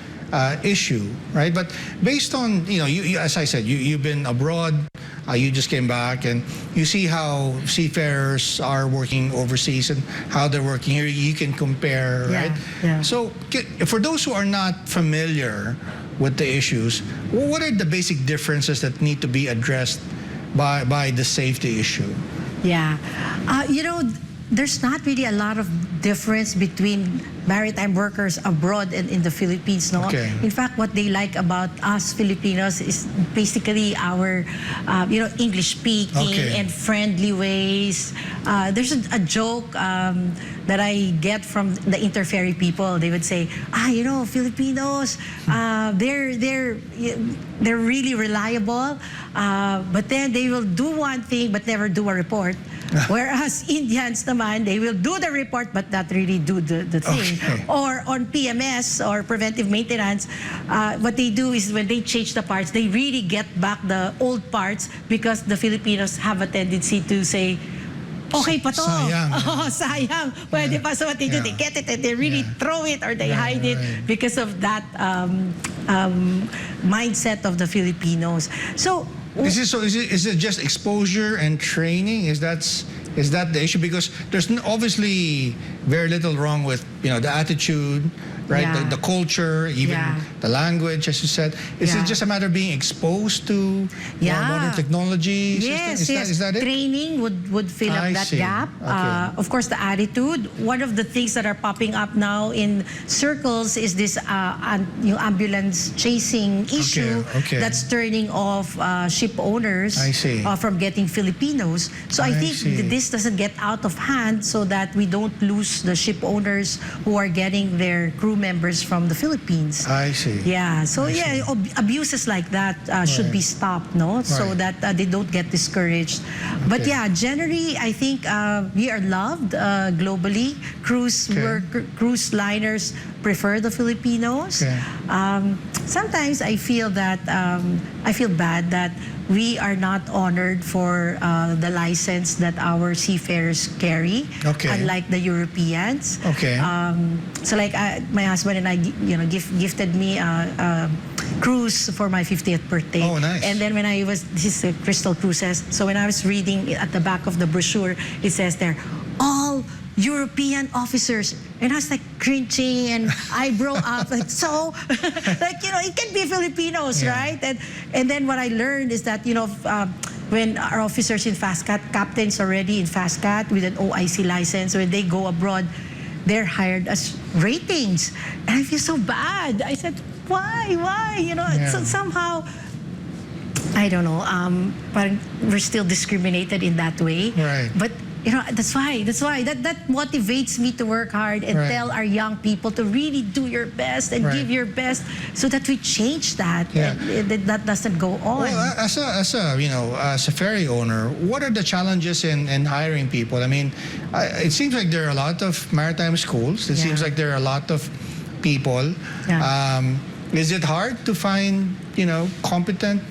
[SPEAKER 2] issue, right? But based on, you, as I said, you've been abroad, you just came back, and you see how seafarers are working overseas and how they're working here. You can compare, right? So for those who are not familiar with the issues, what are the basic differences that need to be addressed by the safety issue?
[SPEAKER 3] There's not really a lot of difference between maritime workers abroad and in the Philippines, no? In fact, what they like about us Filipinos is basically our, English speaking and friendly ways. There's a joke that I get from the interferry people. They would say, Filipinos, they're really reliable, but then they will do one thing but never do a report. Whereas Indians naman, they will do the report but not really do the thing. Or on PMS, or preventive maintenance, what they do is when they change the parts, they really get back the old parts, because the Filipinos have a tendency to say, okay pa to.
[SPEAKER 2] Sayang.
[SPEAKER 3] Sayang. Pwede pa. So what they do, they get it and they really throw it, or they hide it because of that mindset of the Filipinos. So
[SPEAKER 2] is it just exposure and training? Is that the issue? Because there's obviously very little wrong with the attitude, right? The culture, even the language, as you said. Is it just a matter of being exposed to more modern technology?
[SPEAKER 3] Yes,
[SPEAKER 2] Is that it?
[SPEAKER 3] Training would fill up that gap. Of course, the attitude. One of the things that are popping up now in circles is this ambulance chasing issue that's turning off ship owners from getting Filipinos. So I think this doesn't get out of hand, so that we don't lose the ship owners who are getting their crew members from the Philippines.
[SPEAKER 2] I see.
[SPEAKER 3] So abuses like that should be stopped, no? So that they don't get discouraged. But generally, I think we are loved globally. Cruise liners prefer the Filipinos. Sometimes I feel that I feel bad that we are not honored for the license that our seafarers carry, unlike the Europeans. So like my husband and I, gifted me a cruise for my 50th birthday.
[SPEAKER 2] Oh, nice.
[SPEAKER 3] And then when this is Crystal Cruises, so when I was reading at the back of the brochure, it says there, all European officers. And I was like cringing and eyebrow up, like, so, like, you know, it can be Filipinos, right? And then what I learned is that, you know, when our officers in FastCat, captains already in FastCat with an OIC license, when they go abroad, they're hired as ratings. And I feel so bad. I said, why? You know, so somehow, I don't know, but we're still discriminated in that way.
[SPEAKER 2] Right.
[SPEAKER 3] But you know, that's why that motivates me to work hard and tell our young people to really do your best and give your best, so that we change that and that doesn't go on.
[SPEAKER 2] Well, as a you know, as a ferry owner, what are the challenges in hiring people? I mean, it seems like there are a lot of maritime schools. It seems like there are a lot of people. Is it hard to find, you know, competent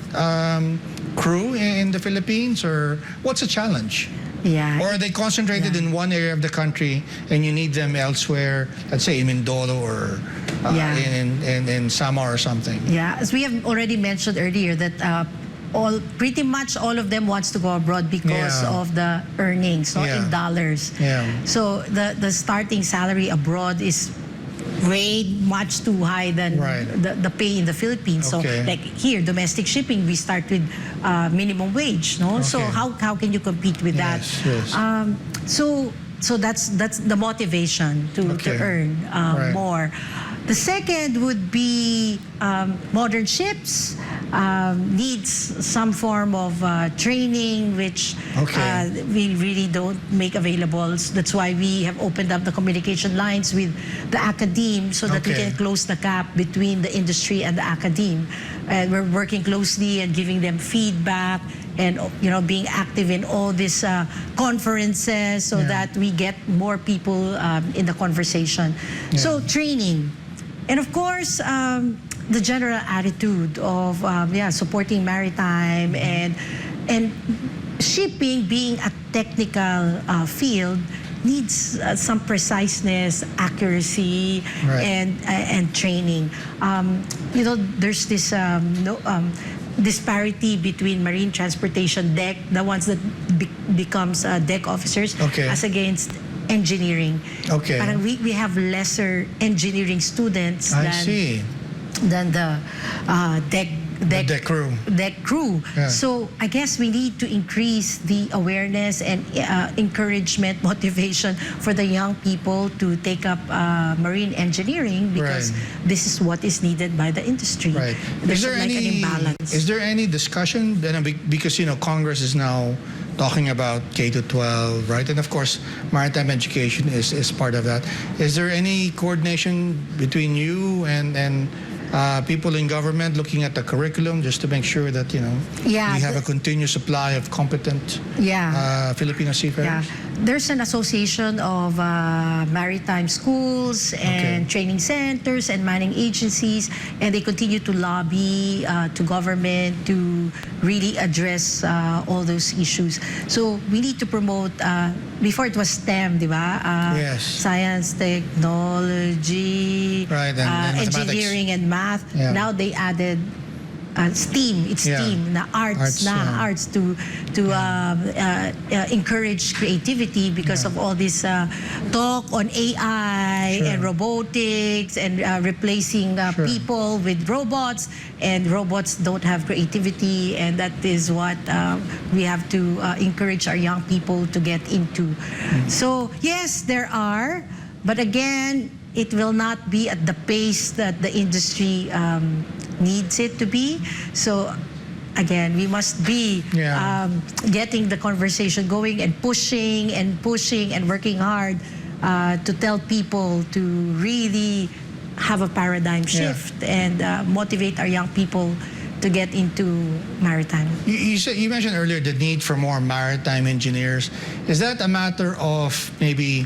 [SPEAKER 2] crew in the Philippines, or what's the challenge?
[SPEAKER 3] Yeah.
[SPEAKER 2] Or are they concentrated in one area of the country and you need them elsewhere, let's say in Mindoro or in Samar or something?
[SPEAKER 3] Yeah, as we have already mentioned earlier, that pretty much all of them wants to go abroad because of the earnings, in dollars. So the starting salary abroad is way much too high than the pay in the Philippines. So like here, domestic shipping, we start with minimum wage, no? So how can you compete with that? So that's the motivation to earn more. The second would be modern ships needs some form of training, which we really don't make available. That's why we have opened up the communication lines with the academe, so that we can close the gap between the industry and the academe. And we're working closely and giving them feedback, and you know, being active in all these conferences, so that we get more people in the conversation. So training. And of course, the general attitude of supporting maritime and shipping, being a technical field, needs some preciseness, accuracy, and training. You know, there's this disparity between marine transportation deck, the ones that becomes deck officers, as against engineering. Parang we have lesser engineering students than the deck crew. So I guess we need to increase the awareness and encouragement, motivation for the young people to take up marine engineering, because this is what is needed by the industry. There's an imbalance.
[SPEAKER 2] Is there any discussion? Because, you know, Congress is now talking about K-12, right? And of course, maritime education is part of that. Is there any coordination between you and people in government looking at the curriculum, just to make sure that, you know, we have a continuous supply of competent Filipino seafarers?
[SPEAKER 3] There's an association of maritime schools and training centers and manning agencies, and they continue to lobby to government to really address all those issues. So we need to promote, before it was STEM, di ba? Science, technology,
[SPEAKER 2] and
[SPEAKER 3] engineering and math. Now they added STEAM. It's STEAM na arts to encourage creativity, because of all this talk on AI and robotics and replacing people with robots, and robots don't have creativity, and that is what we have to encourage our young people to get into. So yes, there are, but again, it will not be at the pace that the industry needs it to be. So again, we must be getting the conversation going and pushing and working hard to tell people to really have a paradigm shift and motivate our young people to get into maritime.
[SPEAKER 2] You mentioned earlier the need for more maritime engineers. Is that a matter of maybe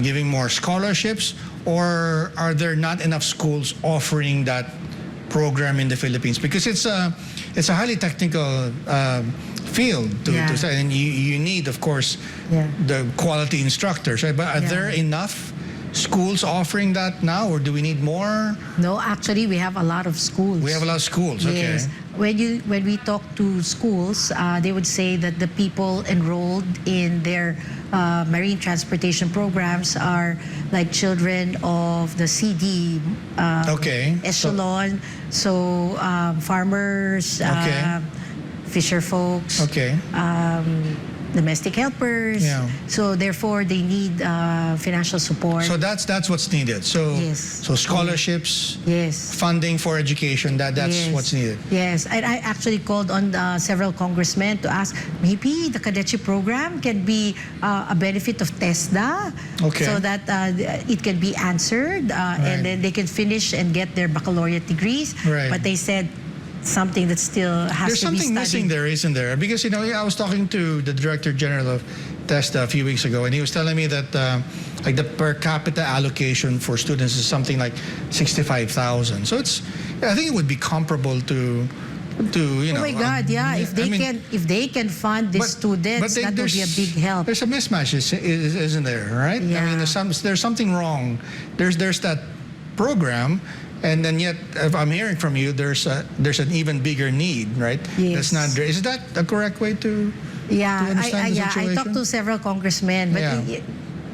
[SPEAKER 2] giving more scholarships, or are there not enough schools offering that program in the Philippines? Because it's a highly technical field to say, and you need, of course, the quality instructors, right? But are there enough schools offering that now, or do we need more?
[SPEAKER 3] No, actually, we have a lot of schools.
[SPEAKER 2] We have a lot of schools. Okay.
[SPEAKER 3] Yes. When we talk to schools, they would say that the people enrolled in their marine transportation programs are like children of the CD
[SPEAKER 2] Okay.
[SPEAKER 3] echelon. So farmers,
[SPEAKER 2] Okay.
[SPEAKER 3] fisher folks,
[SPEAKER 2] Okay.
[SPEAKER 3] domestic helpers.
[SPEAKER 2] Yeah.
[SPEAKER 3] So therefore, they need financial support.
[SPEAKER 2] So that's what's needed. So
[SPEAKER 3] Yes.
[SPEAKER 2] so scholarships,
[SPEAKER 3] Yes.
[SPEAKER 2] funding for education. That's
[SPEAKER 3] Yes.
[SPEAKER 2] what's needed.
[SPEAKER 3] Yes, and I actually called on several congressmen to ask, maybe the cadetship program can be a benefit of TESDA,
[SPEAKER 2] Okay.
[SPEAKER 3] so that it can be answered, and then they can finish and get their baccalaureate degrees.
[SPEAKER 2] Right.
[SPEAKER 3] But they said something that still has
[SPEAKER 2] There's
[SPEAKER 3] to be
[SPEAKER 2] something missing
[SPEAKER 3] studied.
[SPEAKER 2] there, isn't there? Because I was talking to the Director General of TESDA a few weeks ago, and he was telling me that like the per capita allocation for students is something like 65,000. So I think it would be comparable to
[SPEAKER 3] Oh my God! Yeah, if they can fund these students, that would be a big help.
[SPEAKER 2] There's a mismatch, isn't there? Right? I
[SPEAKER 3] Yeah.
[SPEAKER 2] mean, there's something wrong. There's that program. And then yet, if I'm hearing from you, there's an even bigger need, right?
[SPEAKER 3] Yes.
[SPEAKER 2] That's not there. Is that the correct way to
[SPEAKER 3] Yeah,
[SPEAKER 2] understand the
[SPEAKER 3] I
[SPEAKER 2] situation?
[SPEAKER 3] talked to several congressmen, but
[SPEAKER 2] Yeah.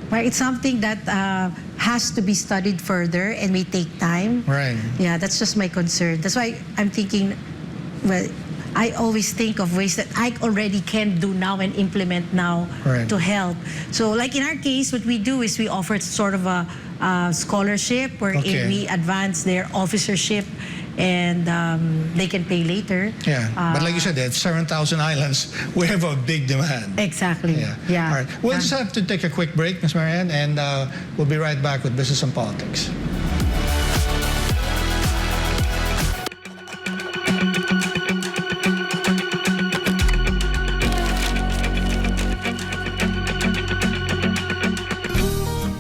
[SPEAKER 3] but it's something that has to be studied further and may take time.
[SPEAKER 2] Right.
[SPEAKER 3] Yeah, that's just my concern. That's why I'm thinking, well, I always think of ways that I already can do now and implement now
[SPEAKER 2] Right.
[SPEAKER 3] to help. So like in our case, what we do is we offer sort of a scholarship wherein
[SPEAKER 2] Okay.
[SPEAKER 3] we advance their officership and they can pay later.
[SPEAKER 2] Yeah. But like you said, at 7,000 islands, we have a big demand.
[SPEAKER 3] Exactly.
[SPEAKER 2] Yeah. All right. We'll just have to take a quick break, Ms. Marianne, and we'll be right back with Business and Politics.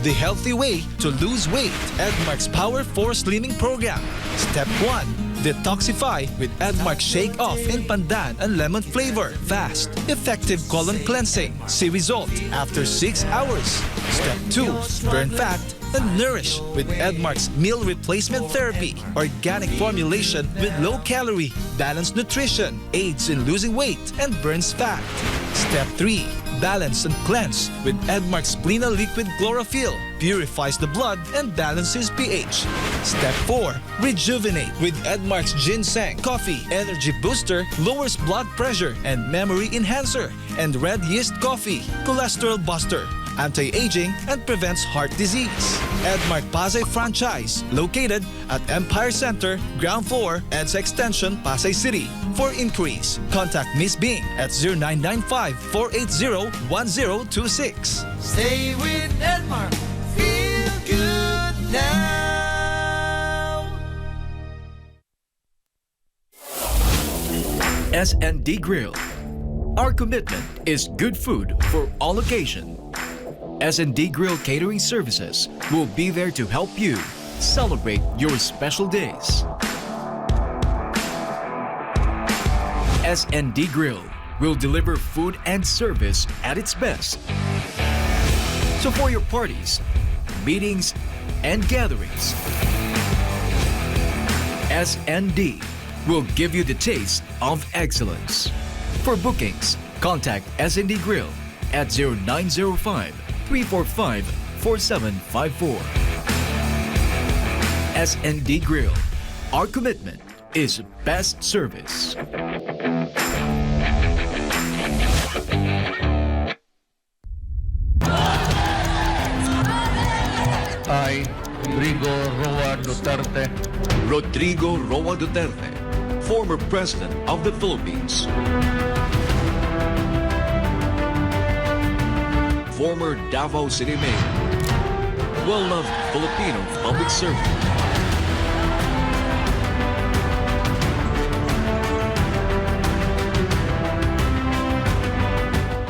[SPEAKER 8] The healthy way to lose weight. Edmark's Power 4 Slimming Program. Step 1. Detoxify with Edmark Shake Off in pandan and lemon flavor. Fast, effective colon cleansing. See result after 6 hours. Step 2. Burn fat and nourish with Edmark's Meal Replacement Therapy. Organic formulation with low calorie, balanced nutrition, aids in losing weight and burns fat. Step 3. Balance and cleanse with Edmark's Splena Liquid Chlorophyll. Purifies the blood and balances pH. Step 4. Rejuvenate with Edmark's Ginseng Coffee. Energy booster, lowers blood pressure and memory enhancer. And Red Yeast Coffee. Cholesterol buster. Anti-aging and prevents heart disease. Edmark Pasay franchise, located at Empire Center, ground floor, EDSA Extension, Pasay City. For inquiries, contact Miss Bing at 0995-480-1026.
[SPEAKER 9] Stay with Denmark. Feel good now.
[SPEAKER 7] S&D Grill. Our commitment is good food for all occasions. S&D Grill Catering Services will be there to help you celebrate your special days. S&D Grill will deliver food and service at its best. So for your parties, meetings, and gatherings, S&D will give you the taste of excellence. For bookings, contact S&D Grill at 0905-345-4754. S&D Grill. Our commitment is best service.
[SPEAKER 5] I, Rodrigo Roa Duterte,
[SPEAKER 7] Rodrigo Roa Duterte, former President of the Philippines. Former Davao City Mayor. Well-loved Filipino public servant.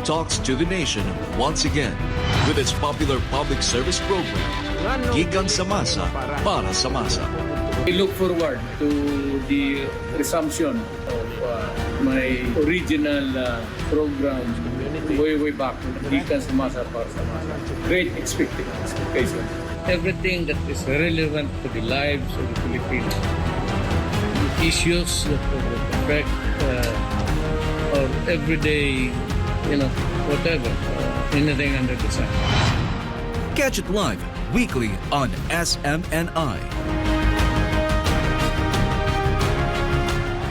[SPEAKER 7] Talks to the nation once again with its popular public service program, Gigan sa Masa para sa Masa.
[SPEAKER 6] I look forward to the resumption of my original program way back, Gigan sa Masa para sa Masa. Great expectation. everything that is relevant to the lives of the Filipinos. Issues that would affect our everyday, whatever, anything under the sun.
[SPEAKER 7] Catch it live weekly on SMNI.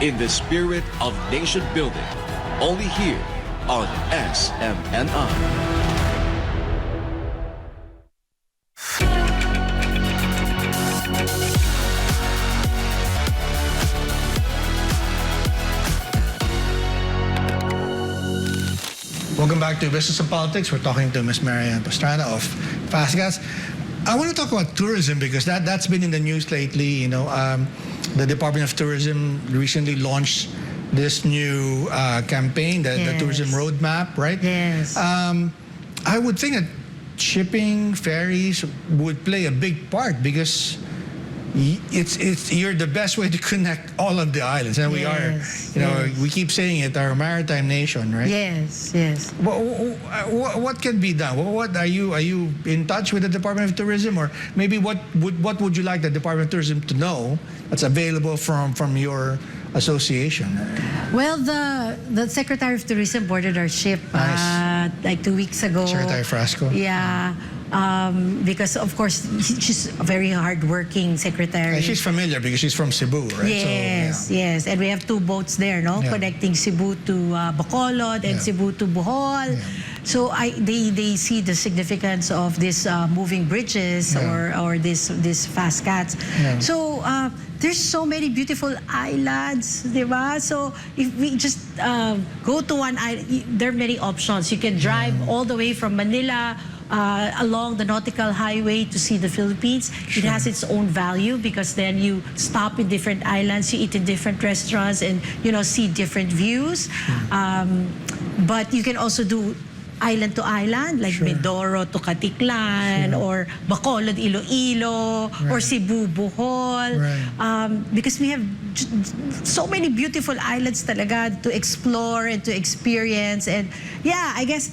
[SPEAKER 7] In the spirit of nation building, only here on SMNI.
[SPEAKER 2] Welcome back to Business and Politics. We're talking to Ms. Ann Pastrana of Fast Gas. I want to talk about tourism because that's been in the news lately. The Department of Tourism recently launched this new campaign, the tourism roadmap, right?
[SPEAKER 3] Yes.
[SPEAKER 2] I would think that shipping, ferries would play a big part because you're the best way to connect all of the islands, and we are, we keep saying it, our maritime nation, right?
[SPEAKER 3] Yes.
[SPEAKER 2] What can be done? What are you in touch with the Department of Tourism, or maybe what would you like the Department of Tourism to know that's available from your association?
[SPEAKER 3] Well, the Secretary of Tourism boarded our ship like 2 weeks ago.
[SPEAKER 2] Secretary Frasco.
[SPEAKER 3] Yeah. Because of course she's a very hardworking secretary.
[SPEAKER 2] And she's familiar because she's from Cebu, right?
[SPEAKER 3] Yes. And we have 2 boats there, connecting Cebu to Bacolod and Cebu to Bohol. So they see the significance of this moving bridges or this fast cats. So there's so many beautiful islands, diba? So if we just go to one island, there are many options. You can drive all the way from Manila along the nautical highway to see the Philippines. It has its own value because then you stop in different islands, you eat in different restaurants, and see different views. But you can also do island to island, like Mindoro to Caticlan, or Bacolod, Iloilo, or Cebu, Bohol. Because we have so many beautiful islands talaga to explore and to experience. And I guess,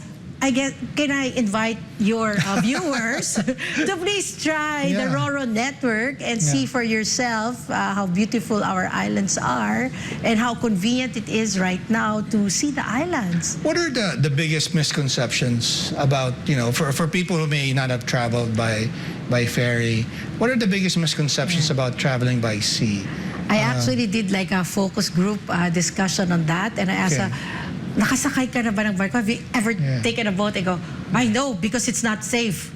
[SPEAKER 3] can I invite your viewers to please try the RoRo network and see for yourself how beautiful our islands are and how convenient it is right now to see the islands.
[SPEAKER 2] What are the biggest misconceptions about, for people who may not have traveled by ferry, what are the biggest misconceptions about traveling by sea?
[SPEAKER 3] I actually did like a focus group discussion on that, and I asked nakasakay ka na ba ng barko? Have you ever taken a boat? I go, I know, because it's not safe.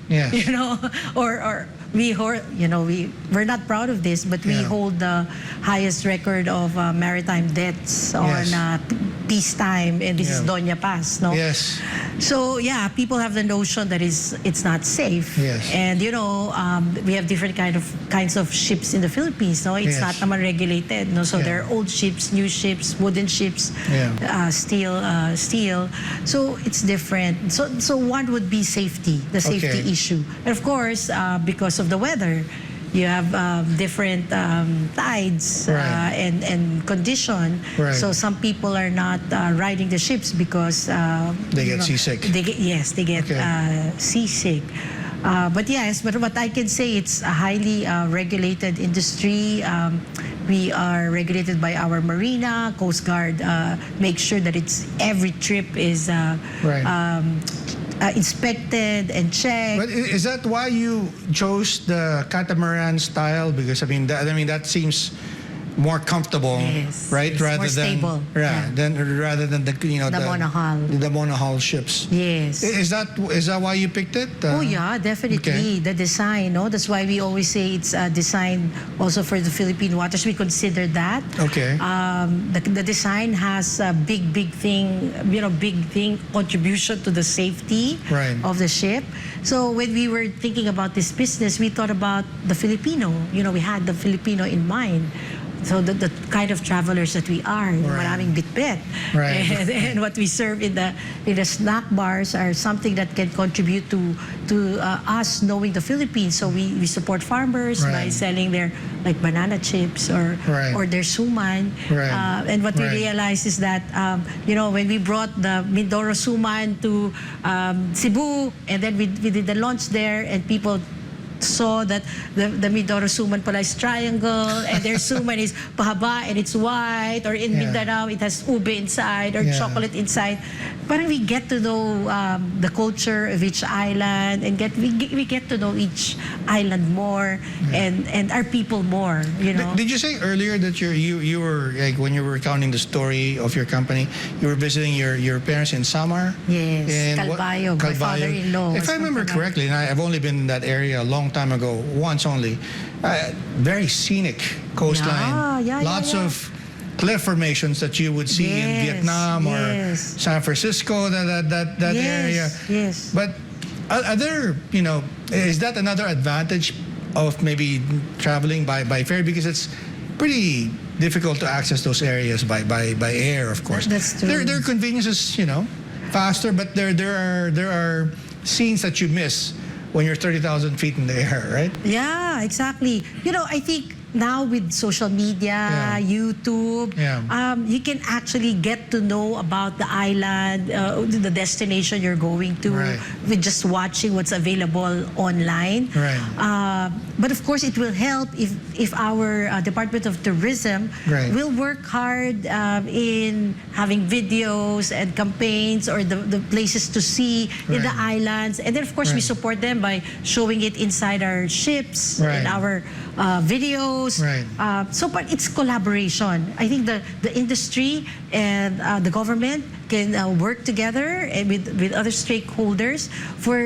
[SPEAKER 3] Or we're not proud of this, but we hold the highest record of maritime deaths on peacetime, and this is Doña Paz, no?
[SPEAKER 2] Yes.
[SPEAKER 3] So people have the notion that it's not safe.
[SPEAKER 2] Yes.
[SPEAKER 3] And we have different kinds of ships in the Philippines, no? It's not naman regulated, no? So there are old ships, new ships, wooden ships, steel. So it's different. So one would be safety, the safety issue. And of course, because of the weather, you have different tides and condition. So some people are not riding the ships because
[SPEAKER 2] they get seasick.
[SPEAKER 3] They get seasick. But what I can say, it's a highly regulated industry. We are regulated by our Marina, Coast Guard. Make sure that every trip is inspected and checked.
[SPEAKER 2] But is that why you chose the catamaran style? Because that seems more comfortable, right?
[SPEAKER 3] Rather more stable.
[SPEAKER 2] Rather than the the monohull ships.
[SPEAKER 3] Yes.
[SPEAKER 2] Is that why you picked it?
[SPEAKER 3] Oh yeah, definitely.
[SPEAKER 2] Okay.
[SPEAKER 3] The design, no? That's why we always say it's designed also for the Philippine waters. We consider that.
[SPEAKER 2] Okay.
[SPEAKER 3] The design has a big thing, contribution to the safety of the ship. So when we were thinking about this business, we thought about the Filipino. We had the Filipino in mind. So the kind of travelers that we are, maraming bitbit. And what we serve in the snack bars are something that can contribute to us knowing the Philippines. So we support farmers by selling their like banana chips or their suman. And what we realized is that when we brought the Mindoro suman to Cebu, and then we did the launch there, and people saw that the Mindoro suman pala is triangle, and their suman is pahaba and it's white, or in Mindanao it has ube inside or chocolate inside. But we get to know the culture of each island, and we get to know each island more, and our people more. You know.
[SPEAKER 2] Did you say earlier that you were, like, when you were recounting the story of your company, you were visiting your parents in Samar?
[SPEAKER 3] Yes,
[SPEAKER 2] in
[SPEAKER 3] Calbayog, my father-in-law.
[SPEAKER 2] If I remember correctly, and I've only been in that area a long time ago, once only. Very scenic coastline. Lots of cliff formations that you would see in Vietnam or San Francisco, that area.
[SPEAKER 3] Yes.
[SPEAKER 2] But are there, is that another advantage of maybe traveling by ferry? Because it's pretty difficult to access those areas by air, of course.
[SPEAKER 3] That's true.
[SPEAKER 2] There are conveniences, faster, but there are scenes that you miss when you're 30,000 feet in the air, right?
[SPEAKER 3] Yeah, exactly. I think now with social media, YouTube, you can actually get to know about the island, the destination you're going to, with just watching what's available online.
[SPEAKER 2] Right.
[SPEAKER 3] But of course, it will help if our Department of Tourism will work hard in having videos and campaigns, or the places to see in the islands. And then, of course, we support them by showing it inside our ships, in our videos. But it's collaboration. I think the industry and the government can work together with other stakeholders for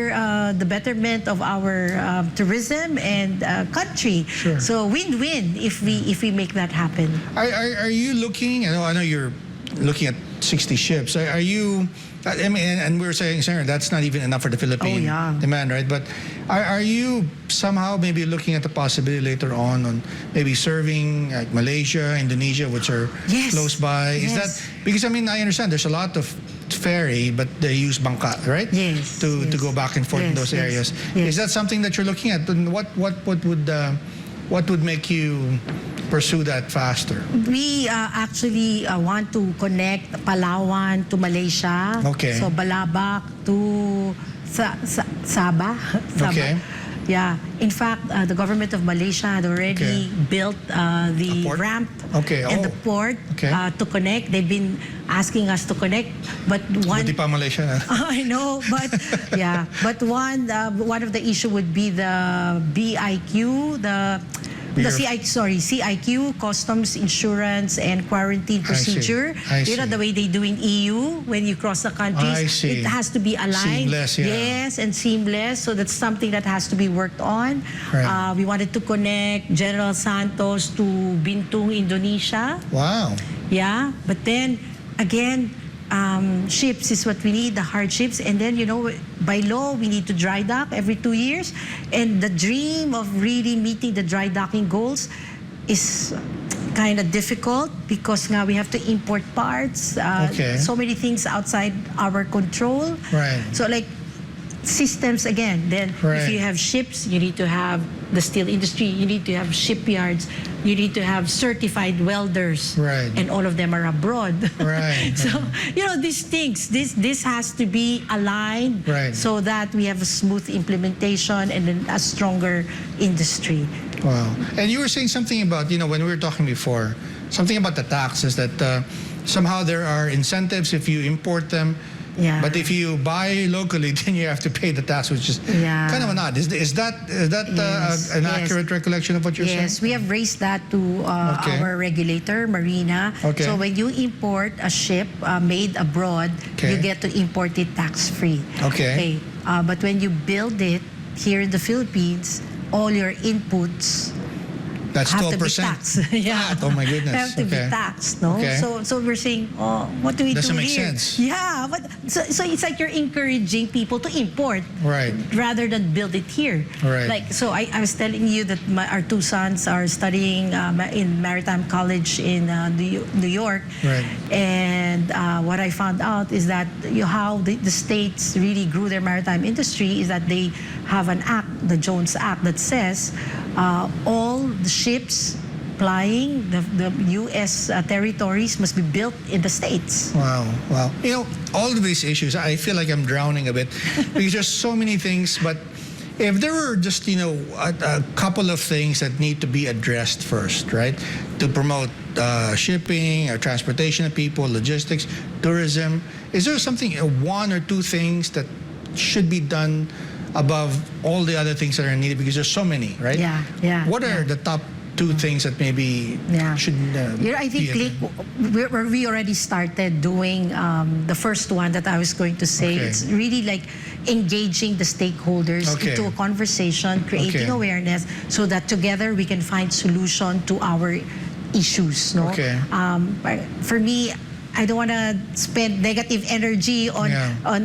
[SPEAKER 3] the betterment of our tourism and country.
[SPEAKER 2] Sure.
[SPEAKER 3] So win-win if we make that happen.
[SPEAKER 2] Are you looking? I know you're looking at 60 ships. Are you? I mean, and we were saying, Sarah, that's not even enough for the Philippine demand, right? But are you somehow maybe looking at the possibility later on maybe serving like Malaysia, Indonesia, which are close by? Is that because, I mean, I understand there's a lot of ferry, but they use bangka, right?
[SPEAKER 3] Yes.
[SPEAKER 2] To go back and forth in those areas. Is that something that you're looking at? And what would make you pursue that faster?
[SPEAKER 3] We actually want to connect Palawan to Malaysia.
[SPEAKER 2] Okay.
[SPEAKER 3] So Balabac to Sabah.
[SPEAKER 2] Okay.
[SPEAKER 3] Yeah. In fact, the government of Malaysia had already built the ramp and the port to connect. They've been asking us to connect, but one.
[SPEAKER 2] Buti pa Malaysia.
[SPEAKER 3] I know, but but one of the issue would be the BIQ, CIQ, customs, insurance, and quarantine procedure.
[SPEAKER 2] I see.
[SPEAKER 3] The way they do in EU when you cross the countries.
[SPEAKER 2] I see.
[SPEAKER 3] It has to be aligned.
[SPEAKER 2] Seamless,
[SPEAKER 3] Yes, and seamless. So that's something that has to be worked on.
[SPEAKER 2] Right.
[SPEAKER 3] We wanted to connect General Santos to Bintung, Indonesia.
[SPEAKER 2] Wow.
[SPEAKER 3] Yeah, but then again, ships is what we need, the hard ships. And then, by law, we need to dry dock every 2 years. And the dream of really meeting the dry docking goals is kind of difficult because now we have to import parts. So many things outside our control.
[SPEAKER 2] Right.
[SPEAKER 3] So like systems again. Then if you have ships, you need to have the steel industry, you need to have shipyards, you need to have certified welders, and all of them are abroad. So these things, this has to be aligned so that we have a smooth implementation and then a stronger industry.
[SPEAKER 2] Wow. And you were saying something about, when we were talking before, something about the taxes, that somehow there are incentives if you import them.
[SPEAKER 3] Yeah.
[SPEAKER 2] But if you buy locally, then you have to pay the tax, which is kind of an odd. Is that an accurate recollection of what you're saying?
[SPEAKER 3] Yes, we have raised that to our regulator, Marina. So when you import a ship made abroad, you get to import it tax-free. But when you build it here in the Philippines, all your inputs
[SPEAKER 2] That's
[SPEAKER 3] have
[SPEAKER 2] 12%.
[SPEAKER 3] to be taxed.
[SPEAKER 2] Oh my goodness.
[SPEAKER 3] Have to be taxed, no? So we're saying, what do we
[SPEAKER 2] Doesn't
[SPEAKER 3] do
[SPEAKER 2] make
[SPEAKER 3] here?
[SPEAKER 2] sense.
[SPEAKER 3] Yeah, but so it's like you're encouraging people to import, rather than build it here. Like, so I was telling you that our two sons are studying in Maritime College in New York, and what I found out is that how the states really grew their maritime industry is that they have an act, the Jones Act, that says all the ships plying the U.S. Territories must be built in the States.
[SPEAKER 2] Wow. All of these issues, I feel like I'm drowning a bit because there's so many things, but if there were just, a couple of things that need to be addressed first, right? To promote shipping, transportation of people, logistics, tourism, is there something, one or two things that should be done above all the other things that are needed? Because there's so many, right?
[SPEAKER 3] Yeah.
[SPEAKER 2] What are the top two things that maybe should
[SPEAKER 3] I think, Click, we already started doing the first one that I was going to say.
[SPEAKER 2] Okay.
[SPEAKER 3] It's really like engaging the stakeholders into a conversation, creating awareness, so that together we can find solution to our issues. No?
[SPEAKER 2] Okay.
[SPEAKER 3] For me, I don't want to spend negative energy on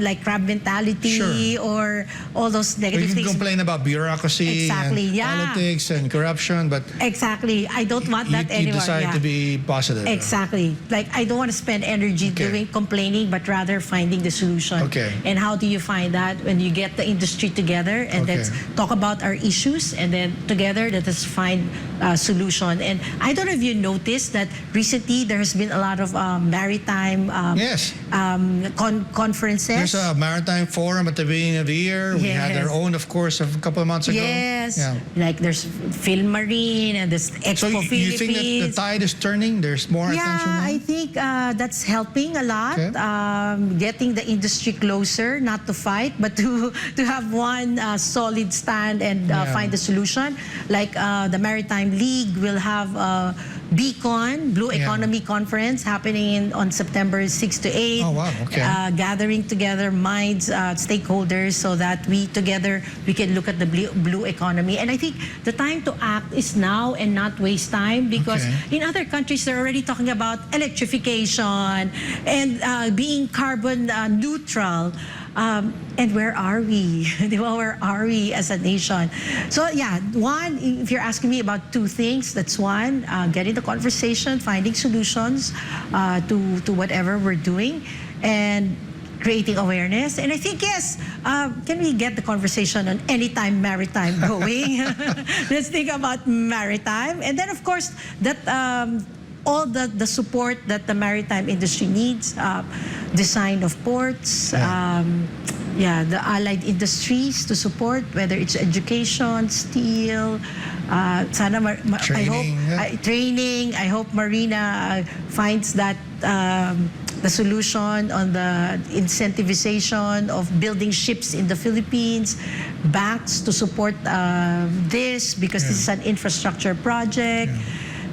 [SPEAKER 3] like crab mentality or all those negative
[SPEAKER 2] you can
[SPEAKER 3] things.
[SPEAKER 2] complain about bureaucracy and politics and corruption, but
[SPEAKER 3] exactly, I don't want that anymore.
[SPEAKER 2] You decide to be positive.
[SPEAKER 3] Exactly. Like, I don't want to spend energy complaining, but rather finding the solution.
[SPEAKER 2] Okay.
[SPEAKER 3] And how do you find that? When you get the industry together and let's talk about our issues, and then together let us find a solution. And I don't know if you noticed that recently there has been a lot of maritime conferences.
[SPEAKER 2] There's a maritime forum at the beginning of the year. We had our own, of course, a couple of months ago.
[SPEAKER 3] Yes. Like there's Film Marine and there's Expo Philippines.
[SPEAKER 2] So you think that the tide is turning? There's more attention now?
[SPEAKER 3] I think that's helping a lot. Getting the industry closer, not to fight, but to have one solid stand and find a solution. Like the Maritime League will have Beacon, Blue Economy Conference happening on September 6 to 8.
[SPEAKER 2] Oh, wow. Okay.
[SPEAKER 3] Gathering together minds, stakeholders, so that we can look at the blue economy. And I think the time to act is now and not waste time, because in other countries they're already talking about electrification and being carbon neutral. And where are we? Where are we as a nation? So one, if you're asking me about two things, that's one, getting the conversation, finding solutions to whatever we're doing, and creating awareness. And I think, can we get the conversation on anytime maritime going? Let's think about maritime. And then, of course, that all the support that the maritime industry needs, design of ports, the allied industries to support, whether it's education, steel, training. I hope Marina finds that the solution on the incentivization of building ships in the Philippines, banks to support this, because this is an infrastructure project.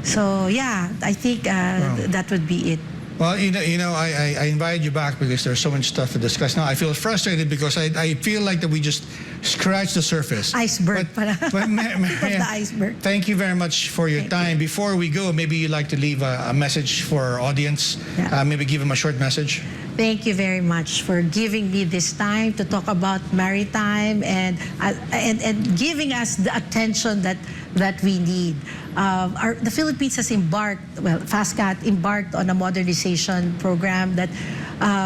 [SPEAKER 3] So I think that would be it.
[SPEAKER 2] Well, I invited you back because there's so much stuff to discuss. Now I feel frustrated because I feel like that we just scratched the surface.
[SPEAKER 3] Iceberg.
[SPEAKER 2] But
[SPEAKER 3] the iceberg.
[SPEAKER 2] Thank you very much for your time. Before we go, maybe you'd like to leave a message for our audience. Maybe give them a short message.
[SPEAKER 3] Thank you very much for giving me this time to talk about maritime and giving us the attention that we need. The Philippines has FASCAT embarked on a modernization program that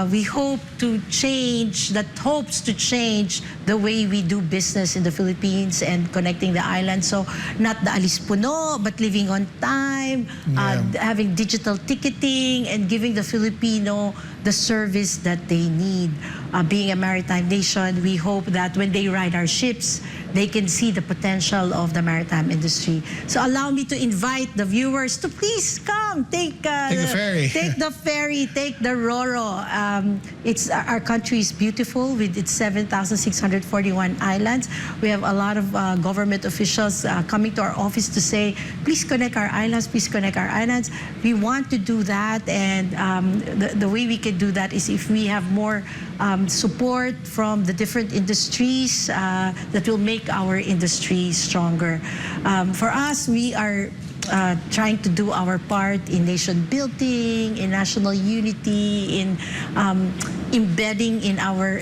[SPEAKER 3] we hope to change, that hopes to change the way we do business in the Philippines and connecting the island. So not the alis puno, but living on time, having digital ticketing, and giving the Filipino the service that they need. Being a maritime nation, we hope that when they ride our ships, they can see the potential of the maritime industry. So allow me to invite the viewers to please come, take the ferry, take the ferry, take the Roro. Our country is beautiful with its 7,641 islands. We have a lot of government officials coming to our office to say, please connect our islands, please connect our islands. We want to do that, and the way we can do that is if we have more support from the different industries that will make our industry stronger. For us, we are trying to do our part in nation building, in national unity, in embedding in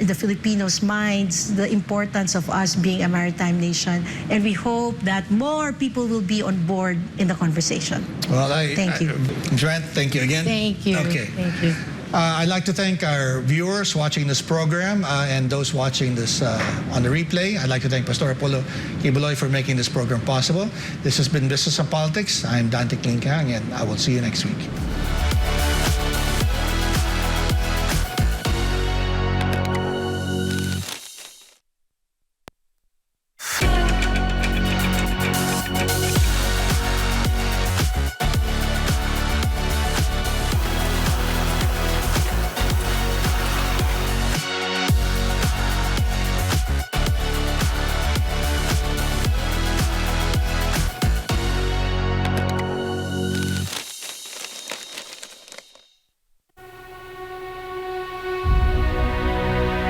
[SPEAKER 3] the Filipinos' minds the importance of us being a maritime nation. And we hope that more people will be on board in the conversation.
[SPEAKER 2] Well,
[SPEAKER 3] thank you.
[SPEAKER 2] Joanne, thank you again.
[SPEAKER 3] Thank you.
[SPEAKER 2] Okay.
[SPEAKER 3] Thank you.
[SPEAKER 2] I'd like to thank our viewers watching this program and those watching this on the replay. I'd like to thank Pastor Apollo Kibuloy for making this program possible. This has been Business and Politics. I'm Dante Klinkang, and I will see you next week.